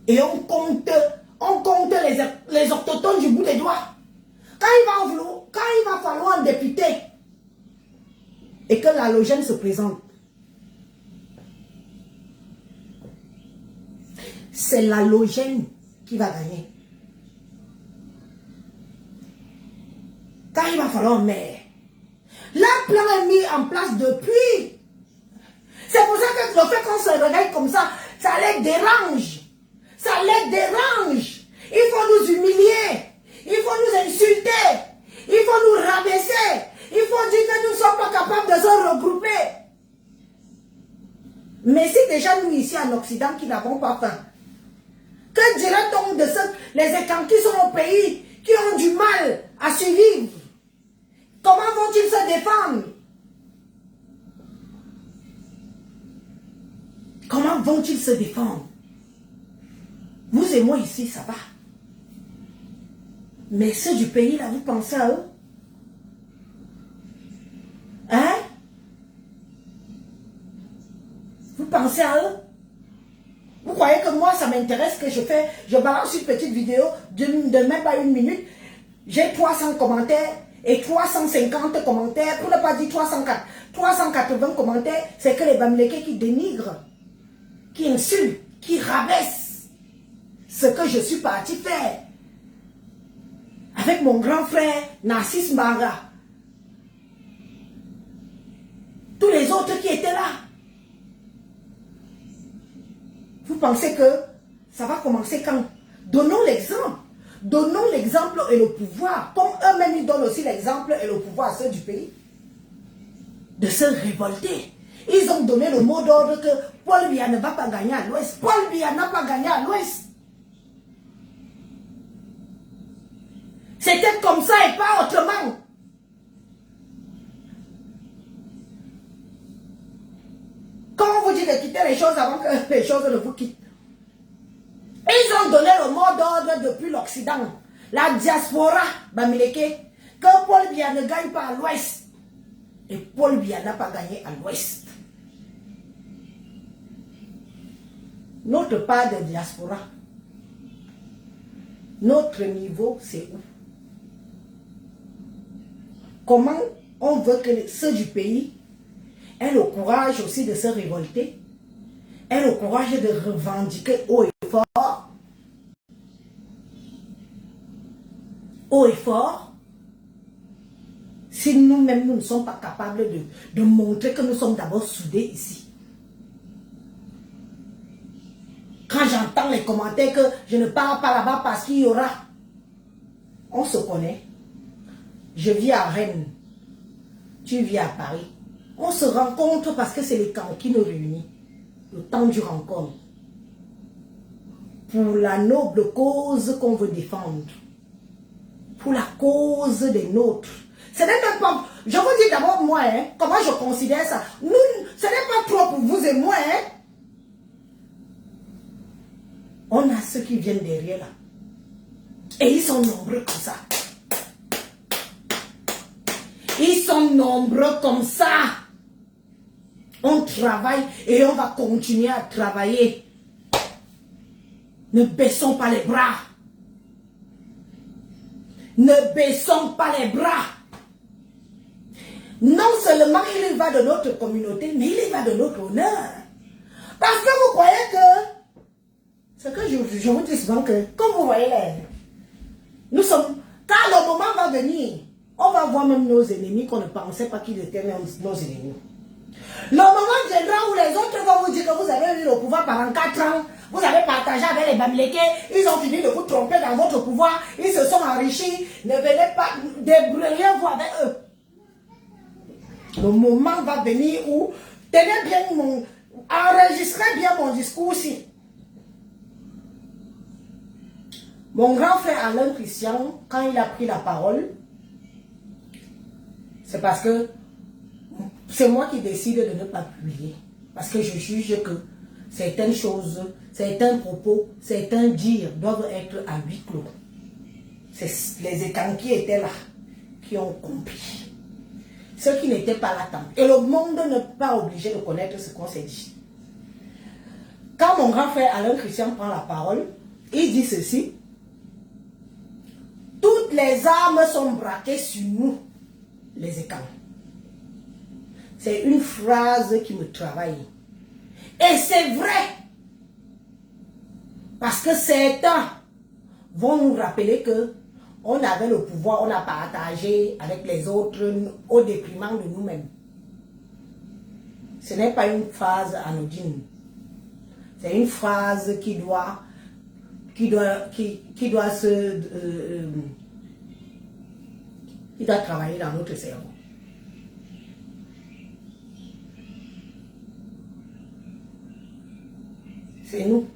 Et on compte les autochtones du bout des doigts. Quand il va falloir un député et que l'halogène se présente, c'est l'halogène qui va gagner. Quand il va falloir un maire, le plan est mis en place depuis. C'est pour ça que le fait qu'on se réveille comme ça les dérange. Ça les dérange. Il faut nous humilier. Il faut nous insulter. Il faut nous rabaisser. Il faut dire que nous ne sommes pas capables de se regrouper. Mais c'est déjà nous ici en Occident qui n'avons pas faim. Que dirait-on de ceux, les écans qui sont au pays, qui ont du mal à survivre? Comment vont-ils se défendre? Comment vont-ils se défendre? Vous et moi ici, ça va. Mais ceux du pays, là, vous pensez à eux? Hein? Vous pensez à eux? Vous croyez que moi, ça m'intéresse que je balance une petite vidéo de même pas une minute. J'ai 300 commentaires et 350 commentaires, pour ne pas dire 380 commentaires, c'est que les Bamileke qui dénigrent, qui insultent, qui rabaissent ce que je suis parti faire avec mon grand frère Narcisse Mbanga. Tous les autres qui étaient là. Vous pensez que ça va commencer quand? Donnons l'exemple. Donnons l'exemple et le pouvoir. Comme eux-mêmes, ils donnent aussi l'exemple et le pouvoir à ceux du pays. De se révolter. Ils ont donné le mot d'ordre que Paul Biya ne va pas gagner à l'ouest. Paul Biya n'a pas gagné à l'ouest. C'était comme ça et pas autrement. Quand on vous dit de quitter les choses avant que les choses ne vous quittent. Ils ont donné le mot d'ordre depuis l'Occident. La diaspora Bamileke. Que Paul Biya ne gagne pas à l'ouest. Et Paul Biya n'a pas gagné à l'ouest. Notre part de diaspora. Notre niveau, c'est où? Comment on veut que ceux du pays aient le courage aussi de se révolter, aient le courage de revendiquer haut et fort, si nous-mêmes nous ne sommes pas capables de montrer que nous sommes d'abord soudés ici. Quand j'entends les commentaires que je ne pars pas là-bas parce qu'il y aura, on se connaît. Je vis à Rennes, tu vis à Paris. On se rencontre parce que c'est les camps qui nous réunissent. Le temps du rencontre. Pour la noble cause qu'on veut défendre. Pour la cause des nôtres. Ce n'est même pas... Je vous dis d'abord moi, hein, comment je considère ça. Nous, ce n'est pas trop pour vous et moi. Hein. On a ceux qui viennent derrière là. Et ils sont nombreux comme ça. Ils sont nombreux comme ça. On travaille et on va continuer à travailler. Ne baissons pas les bras. Ne baissons pas les bras. Non seulement il y va de notre communauté, mais il y va de notre honneur. Parce que vous croyez que... C'est que je vous dis souvent que, comme vous voyez, nous sommes... Quand le moment va venir, on va voir même nos ennemis qu'on ne pensait pas qu'ils étaient nos ennemis. Le moment viendra où les autres vont vous dire que vous avez eu le pouvoir pendant 4 ans, vous avez partagé avec les Bamileke, ils ont fini de vous tromper dans votre pouvoir, ils se sont enrichis, ne venez pas débrouiller-vous avec eux. Le moment va venir où, tenez bien enregistrez bien mon discours aussi. Mon grand frère Alain Christian, quand il a pris la parole, c'est parce que c'est moi qui décide de ne pas publier. Parce que je juge que certaines choses, certains propos, certains dires doivent être à huis clos. C'est les écans qui étaient là, qui ont compris. Ceux qui n'étaient pas là tant. Et le monde n'est pas obligé de connaître ce qu'on s'est dit. Quand mon grand frère Alain Christian prend la parole, il dit ceci. Toutes les armes sont braquées sur nous, les écans. C'est une phrase qui me travaille. Et c'est vrai. Parce que certains vont nous rappeler que on avait le pouvoir, on a partagé avec les autres au déprimant de nous-mêmes. Ce n'est pas une phrase anodine. C'est une phrase qui doit travailler dans notre cerveau. C'est nous.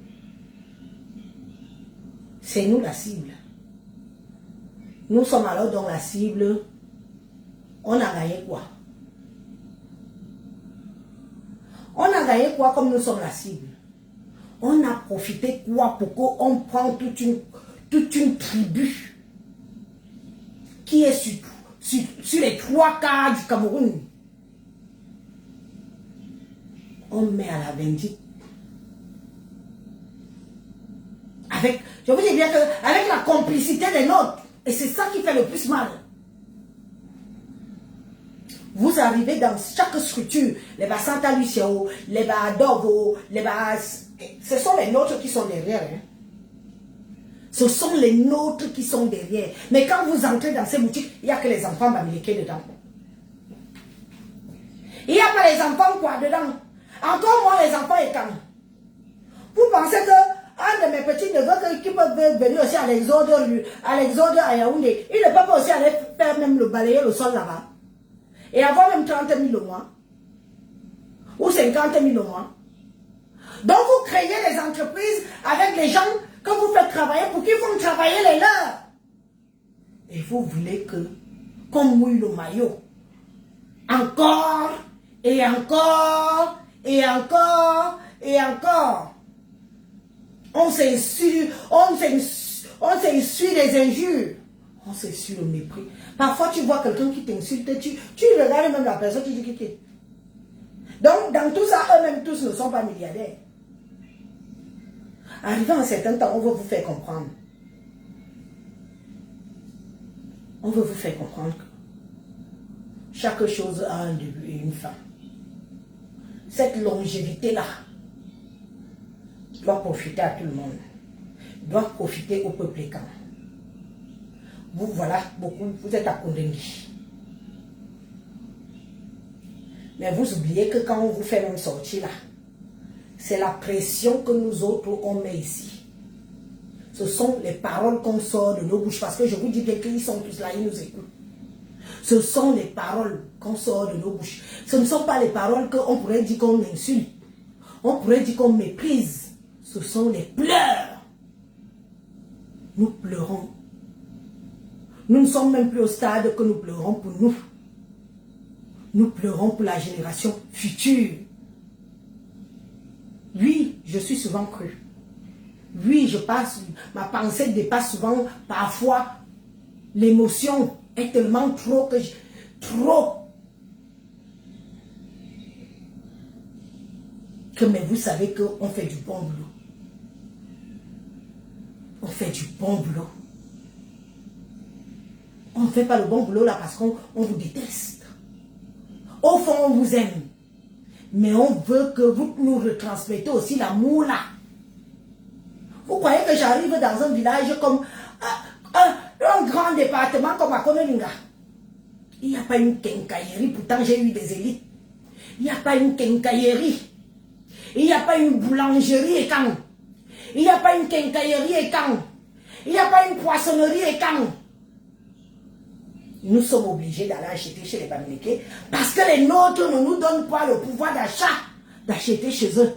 C'est nous la cible. Nous sommes alors dans la cible. On a gagné quoi? On a gagné quoi comme nous sommes la cible? On a profité quoi pour qu'on prenne toute une tribu qui est sur les 3 quarts du Cameroun. On met à la vindicte. Je vous dis bien qu'avec la complicité des nôtres, et c'est ça qui fait le plus mal. Vous arrivez dans chaque structure, les bas Santa Lucio, les bas Dogo, les bas... Ce sont les nôtres qui sont derrière. Hein. Ce sont les nôtres qui sont derrière. Mais quand vous entrez dans ces boutiques, il n'y a que les enfants bamilekés dedans. Il n'y a pas les enfants quoi dedans. Encore moins les enfants et quand. Vous pensez que un de mes petits neveux qui peuvent venir aussi à l'exode à Yaoundé, il ne peut pas aussi aller faire même le balayer le sol là-bas. Et avoir même 30 000 au mois. Ou 50 000 au mois. Donc vous créez des entreprises avec les gens que vous faites travailler pour qu'ils vont travailler les leurs. Et vous voulez que, comme mouille le maillot, encore, et encore, et encore, et encore. On s'insulte des injures. On s'insulte le mépris. Parfois, tu vois quelqu'un qui t'insulte, tu regardes même la personne, tu dis qui. Donc, dans tout ça, eux-mêmes tous ne sont pas milliardaires. Arrivé à un certain temps, on veut vous faire comprendre. On veut vous faire comprendre que chaque chose a un début et une fin. Cette longévité-là doit profiter à tout le monde. Doit profiter au peuple écan. Vous voilà, beaucoup, vous êtes à Kondengui. Mais vous oubliez que quand on vous fait même sortir là, c'est la pression que nous autres on met ici. Ce sont les paroles qu'on sort de nos bouches. Parce que je vous dis bien qu'ils sont tous là, ils nous écoutent. Ce sont les paroles qu'on sort de nos bouches. Ce ne sont pas les paroles qu'on pourrait dire qu'on insulte. On pourrait dire qu'on méprise. Ce sont les pleurs. Nous pleurons. Nous ne sommes même plus au stade que nous pleurons pour nous. Nous pleurons pour la génération future. Oui, je suis souvent cru. Oui, ma pensée dépasse souvent, parfois, l'émotion est tellement trop que mais vous savez qu'on fait du bon boulot. On fait du bon boulot. On ne fait pas le bon boulot là parce qu'on vous déteste. Au fond, on vous aime. Mais on veut que vous nous retransmettez aussi l'amour là. Vous croyez que j'arrive dans un village comme un grand département comme à Komelinga? Il n'y a pas une quincaillerie, pourtant j'ai eu des élites. Il n'y a pas une quincaillerie. Il n'y a pas une boulangerie et quand. Il n'y a pas une quincaillerie et quand. Il n'y a pas une poissonnerie et quand. Nous sommes obligés d'aller acheter chez les Bamileke parce que les nôtres ne nous donnent pas le pouvoir d'achat d'acheter chez eux.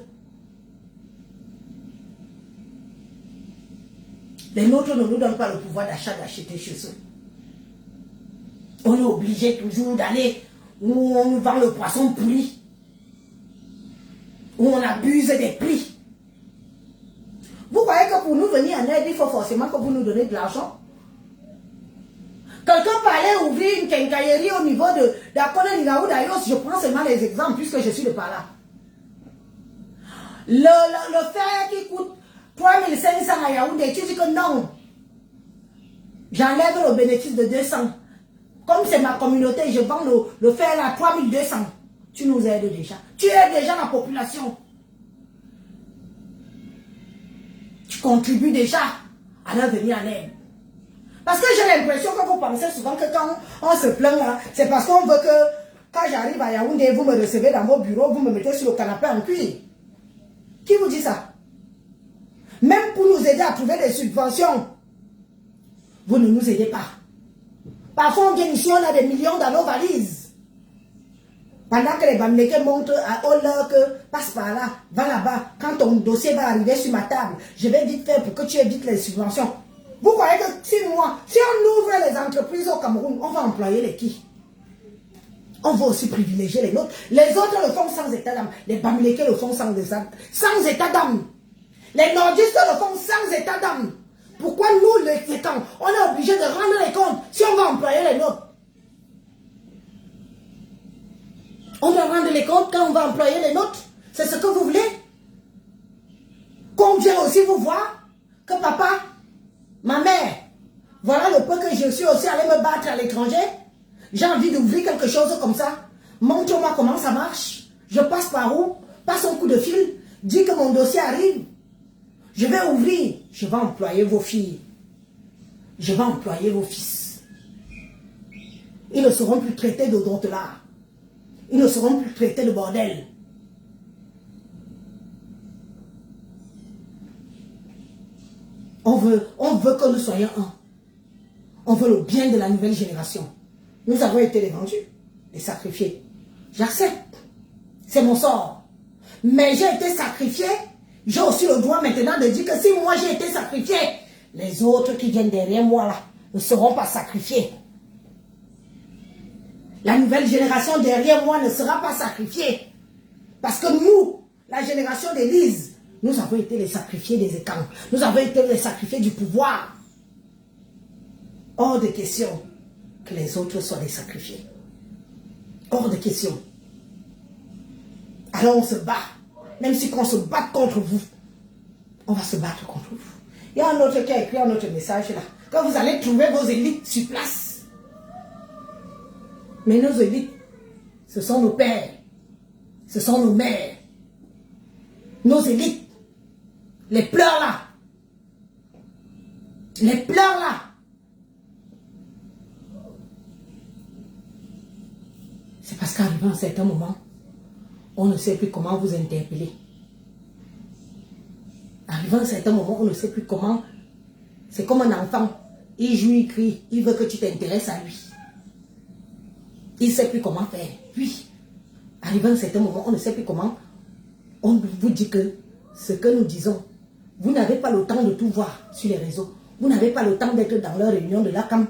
Les nôtres ne nous donnent pas le pouvoir d'achat d'acheter chez eux. On est obligé toujours d'aller où on vend le poisson pourri. où on abuse des prix. Vous croyez que pour nous venir en aide, il faut forcément que vous nous donnez de l'argent? Quelqu'un parlait ouvrir une quincaillerie au niveau de Dakona Ninaou d'Ayos, je prends seulement les exemples puisque je suis de par là. Le fer qui coûte 3500 à Yaoundé, tu dis que non. J'enlève le bénéfice de 200. Comme c'est ma communauté, je vends le fer à 3200. Tu nous aides déjà. Tu aides déjà la population. Tu contribues déjà à leur venir en aide. Parce que j'ai l'impression que vous pensez souvent que quand on se plaint là, c'est parce qu'on veut que quand j'arrive à Yaoundé, vous me recevez dans vos bureaux, vous me mettez sur le canapé en cuir. Qui vous dit ça? Même pour nous aider à trouver des subventions, vous ne nous aidez pas. Parfois on vient ici, on a des millions dans nos valises. Pendant que les Bamileke montrent à Ola que passe par là, va là-bas, quand ton dossier va arriver sur ma table, je vais vite faire pour que tu évites les subventions. Vous croyez que si on ouvre les entreprises au Cameroun, on va employer les qui? On va aussi privilégier les nôtres. Les autres le font sans état d'âme. Les Bamileke le font sans état d'âme. Les nordistes le font sans état d'âme. Pourquoi nous, les étangs, on est obligé de rendre les comptes si on va employer les nôtres? On doit rendre les comptes quand on va employer les nôtres. C'est ce que vous voulez? Qu'on vienne aussi vous voir que papa, ma mère, voilà le peu que je suis aussi allé me battre à l'étranger. J'ai envie d'ouvrir quelque chose comme ça. Montre-moi comment ça marche. Je passe par où? Passe un coup de fil. Dis que mon dossier arrive. Je vais ouvrir. Je vais employer vos filles. Je vais employer vos fils. Ils ne seront plus traités de là. Ils ne seront plus traités de bordel. On veut que nous soyons un. On veut le bien de la nouvelle génération. Nous avons été les vendus, les sacrifiés. J'accepte. C'est mon sort. Mais j'ai été sacrifié. J'ai aussi le droit maintenant de dire que si moi j'ai été sacrifié, les autres qui viennent derrière moi là ne seront pas sacrifiés. La nouvelle génération derrière moi ne sera pas sacrifiée. Parce que nous, la génération d'Élise, nous avons été les sacrifiés des étangs. Nous avons été les sacrifiés du pouvoir. Hors de question que les autres soient les sacrifiés. Hors de question. Alors on se bat. Même si on se bat contre vous, on va se battre contre vous. Il y a un autre qui a écrit un autre message là. Quand vous allez trouver vos élites sur place. Mais nos élites, ce sont nos pères. Ce sont nos mères. Nos élites. Les pleurs là. Les pleurs là. C'est parce qu'arrivé à un certain moment, on ne sait plus comment vous interpeller. Arrivé à un certain moment, on ne sait plus comment. C'est comme un enfant. Il joue, il crie, il veut que tu t'intéresses à lui. Il ne sait plus comment faire. Puis, arrivé à un certain moment, on ne sait plus comment. On vous dit que ce que nous disons, vous n'avez pas le temps de tout voir sur les réseaux. Vous n'avez pas le temps d'être dans leur réunion de la CAM.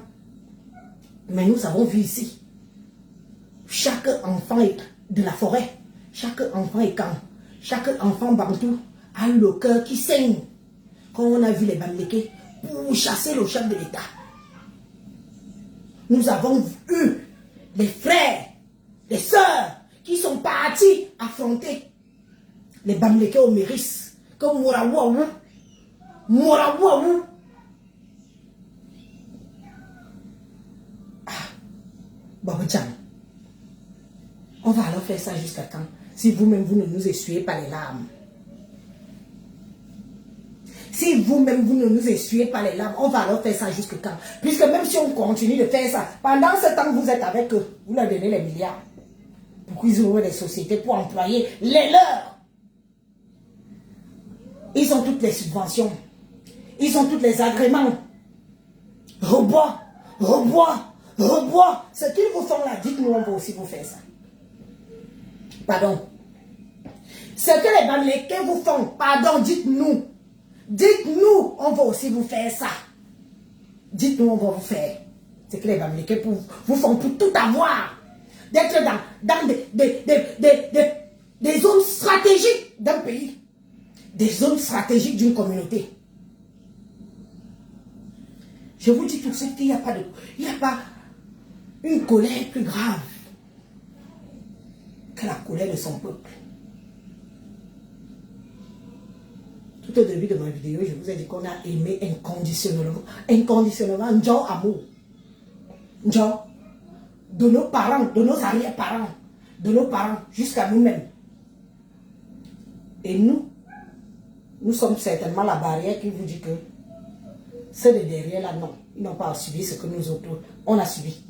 Mais nous avons vu ici. Chaque enfant de la forêt, chaque enfant écan, chaque enfant bantou a eu le cœur qui saigne. Quand on a vu les Bamileke pour chasser le chef de l'État. Nous avons eu des frères, des sœurs qui sont partis affronter les Bamileke au Méris, comme Mouraouaou. Mouraouaou. Ah, Babadjan. On va alors faire ça jusqu'à quand? Si vous-même, vous ne nous essuyez pas les larmes. Si vous-même, vous ne nous essuyez pas les larmes, on va alors faire ça jusqu'à quand? Puisque même si on continue de faire ça, pendant ce temps que vous êtes avec eux, vous leur donnez les milliards. Pour qu'ils ouvrent des sociétés pour employer les leurs. Ils ont toutes les subventions. Ils ont tous les agréments. Rebois, rebois, rebois. Ce qu'ils vous font là, dites-nous, on va aussi vous faire ça. Pardon. Ce que les Bamileke vous font, pardon, dites-nous. Dites-nous, on va aussi vous faire ça. Dites-nous, on va vous faire. Ce que les Bamileke vous font pour tout avoir. D'être dans des zones stratégiques pays, des zones stratégiques d'une communauté. Je vous dis tout de suite qu'il n'y a pas une colère plus grave que la colère de son peuple. Tout au début de ma vidéo, je vous ai dit qu'on a aimé inconditionnellement. Inconditionnellement, Ndjo amour. Ndjo. De nos parents, de nos arrière-parents, de nos parents, jusqu'à nous-mêmes. Et nous sommes certainement la barrière qui vous dit que ceux de derrière là, non, ils n'ont pas subi ce que nous autres, on a subi.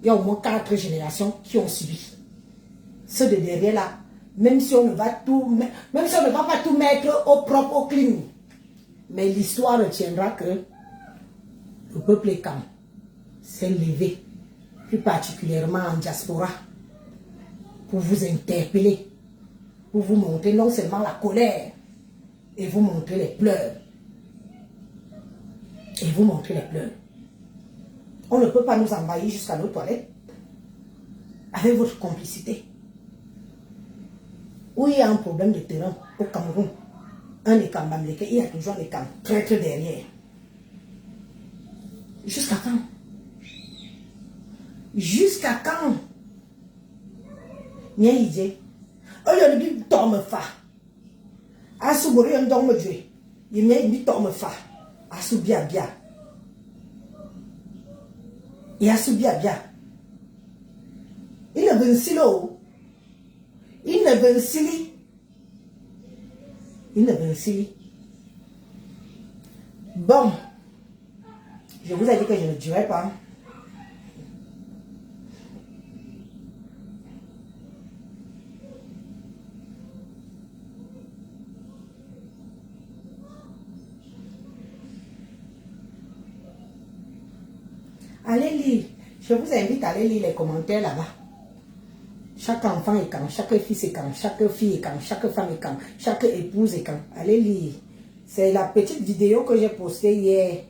Il y a au moins 4 générations qui ont subi. Ceux de derrière là, même si on ne va pas tout mettre au propre, au clean, mais l'histoire retiendra que le peuple Ekam s'est levé, plus particulièrement en diaspora, pour vous interpeller, pour vous montrer non seulement la colère, et vous montrer les pleurs. Et vous montrer les pleurs. On ne peut pas nous envahir jusqu'à nos toilettes avec votre complicité. Où il y a un problème de terrain au Cameroun, un Ekam Bamileke, il y a toujours un Ekam traître derrière. Jusqu'à quand? Jusqu'à quand? N'y a idée. Oh, il y a une tombe fa. Asubori un tombe Dieu. Il y a une tombe fa. Asubia bien. Et asubia bien. Il ne veut silo. Il ne veut sili. Il ne veut sili. Bon. Je vous ai dit que je ne dirai pas. Allez lire. Je vous invite à aller lire les commentaires là-bas. Chaque enfant est quand, chaque fils est quand, chaque fille est quand, chaque femme est quand, chaque épouse est quand. Allez lire. C'est la petite vidéo que j'ai postée hier.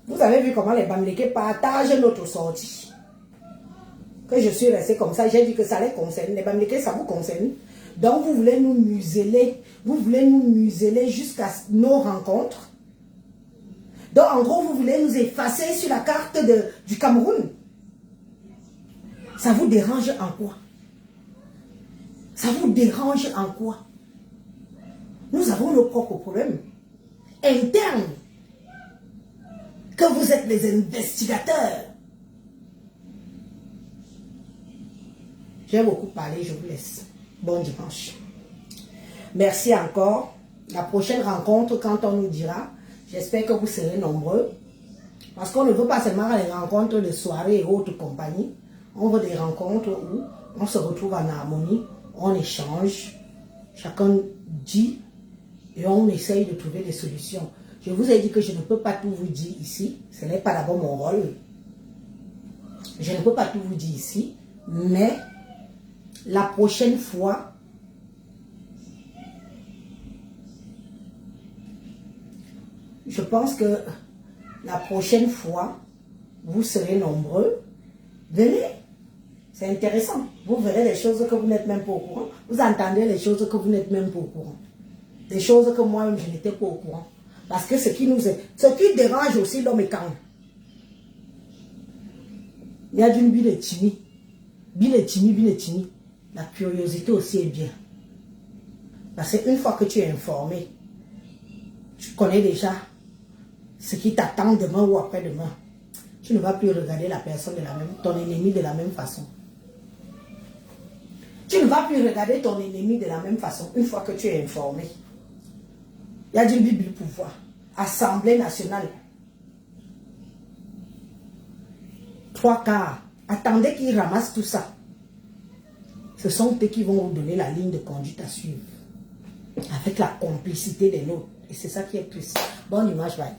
Vous avez vu comment les Bamileke partagent notre sortie. Que je suis restée comme ça, j'ai dit que ça les concerne. Les Bamileke, ça vous concerne. Donc vous voulez nous museler. Vous voulez nous museler jusqu'à nos rencontres. Donc, en gros, vous voulez nous effacer sur la carte du Cameroun. Ça vous dérange en quoi? Ça vous dérange en quoi? Nous avons nos propres problèmes internes. Que vous êtes les investigateurs. J'ai beaucoup parlé, je vous laisse. Bon dimanche. Merci encore. La prochaine rencontre, quand on nous dira... J'espère que vous serez nombreux. Parce qu'on ne veut pas seulement les rencontres de soirée et autres compagnies. On veut des rencontres où on se retrouve en harmonie, on échange, chacun dit et on essaye de trouver des solutions. Je vous ai dit que je ne peux pas tout vous dire ici. Ce n'est pas d'abord mon rôle. Je ne peux pas tout vous dire ici. Mais la prochaine fois, je pense que la prochaine fois, vous serez nombreux. Venez. C'est intéressant. Vous verrez les choses que vous n'êtes même pas au courant. Vous entendez les choses que vous n'êtes même pas au courant. Des choses que moi-même, je n'étais pas au courant. Parce que ce qui dérange aussi l'homme est quand. Il y a d'une bille tini. Bille tini. La curiosité aussi est bien. Parce qu'une fois que tu es informé, tu connais déjà ce qui t'attend demain ou après-demain. Tu ne vas plus regarder la personne ton ennemi de la même façon. Tu ne vas plus regarder ton ennemi de la même façon une fois que tu es informé. Il y a du Bible pouvoir. Assemblée nationale. 3/4. Attendez qu'ils ramassent tout ça. Ce sont eux qui vont vous donner la ligne de conduite à suivre. Avec la complicité des nôtres. Et c'est ça qui est triste. Bonne image, bye.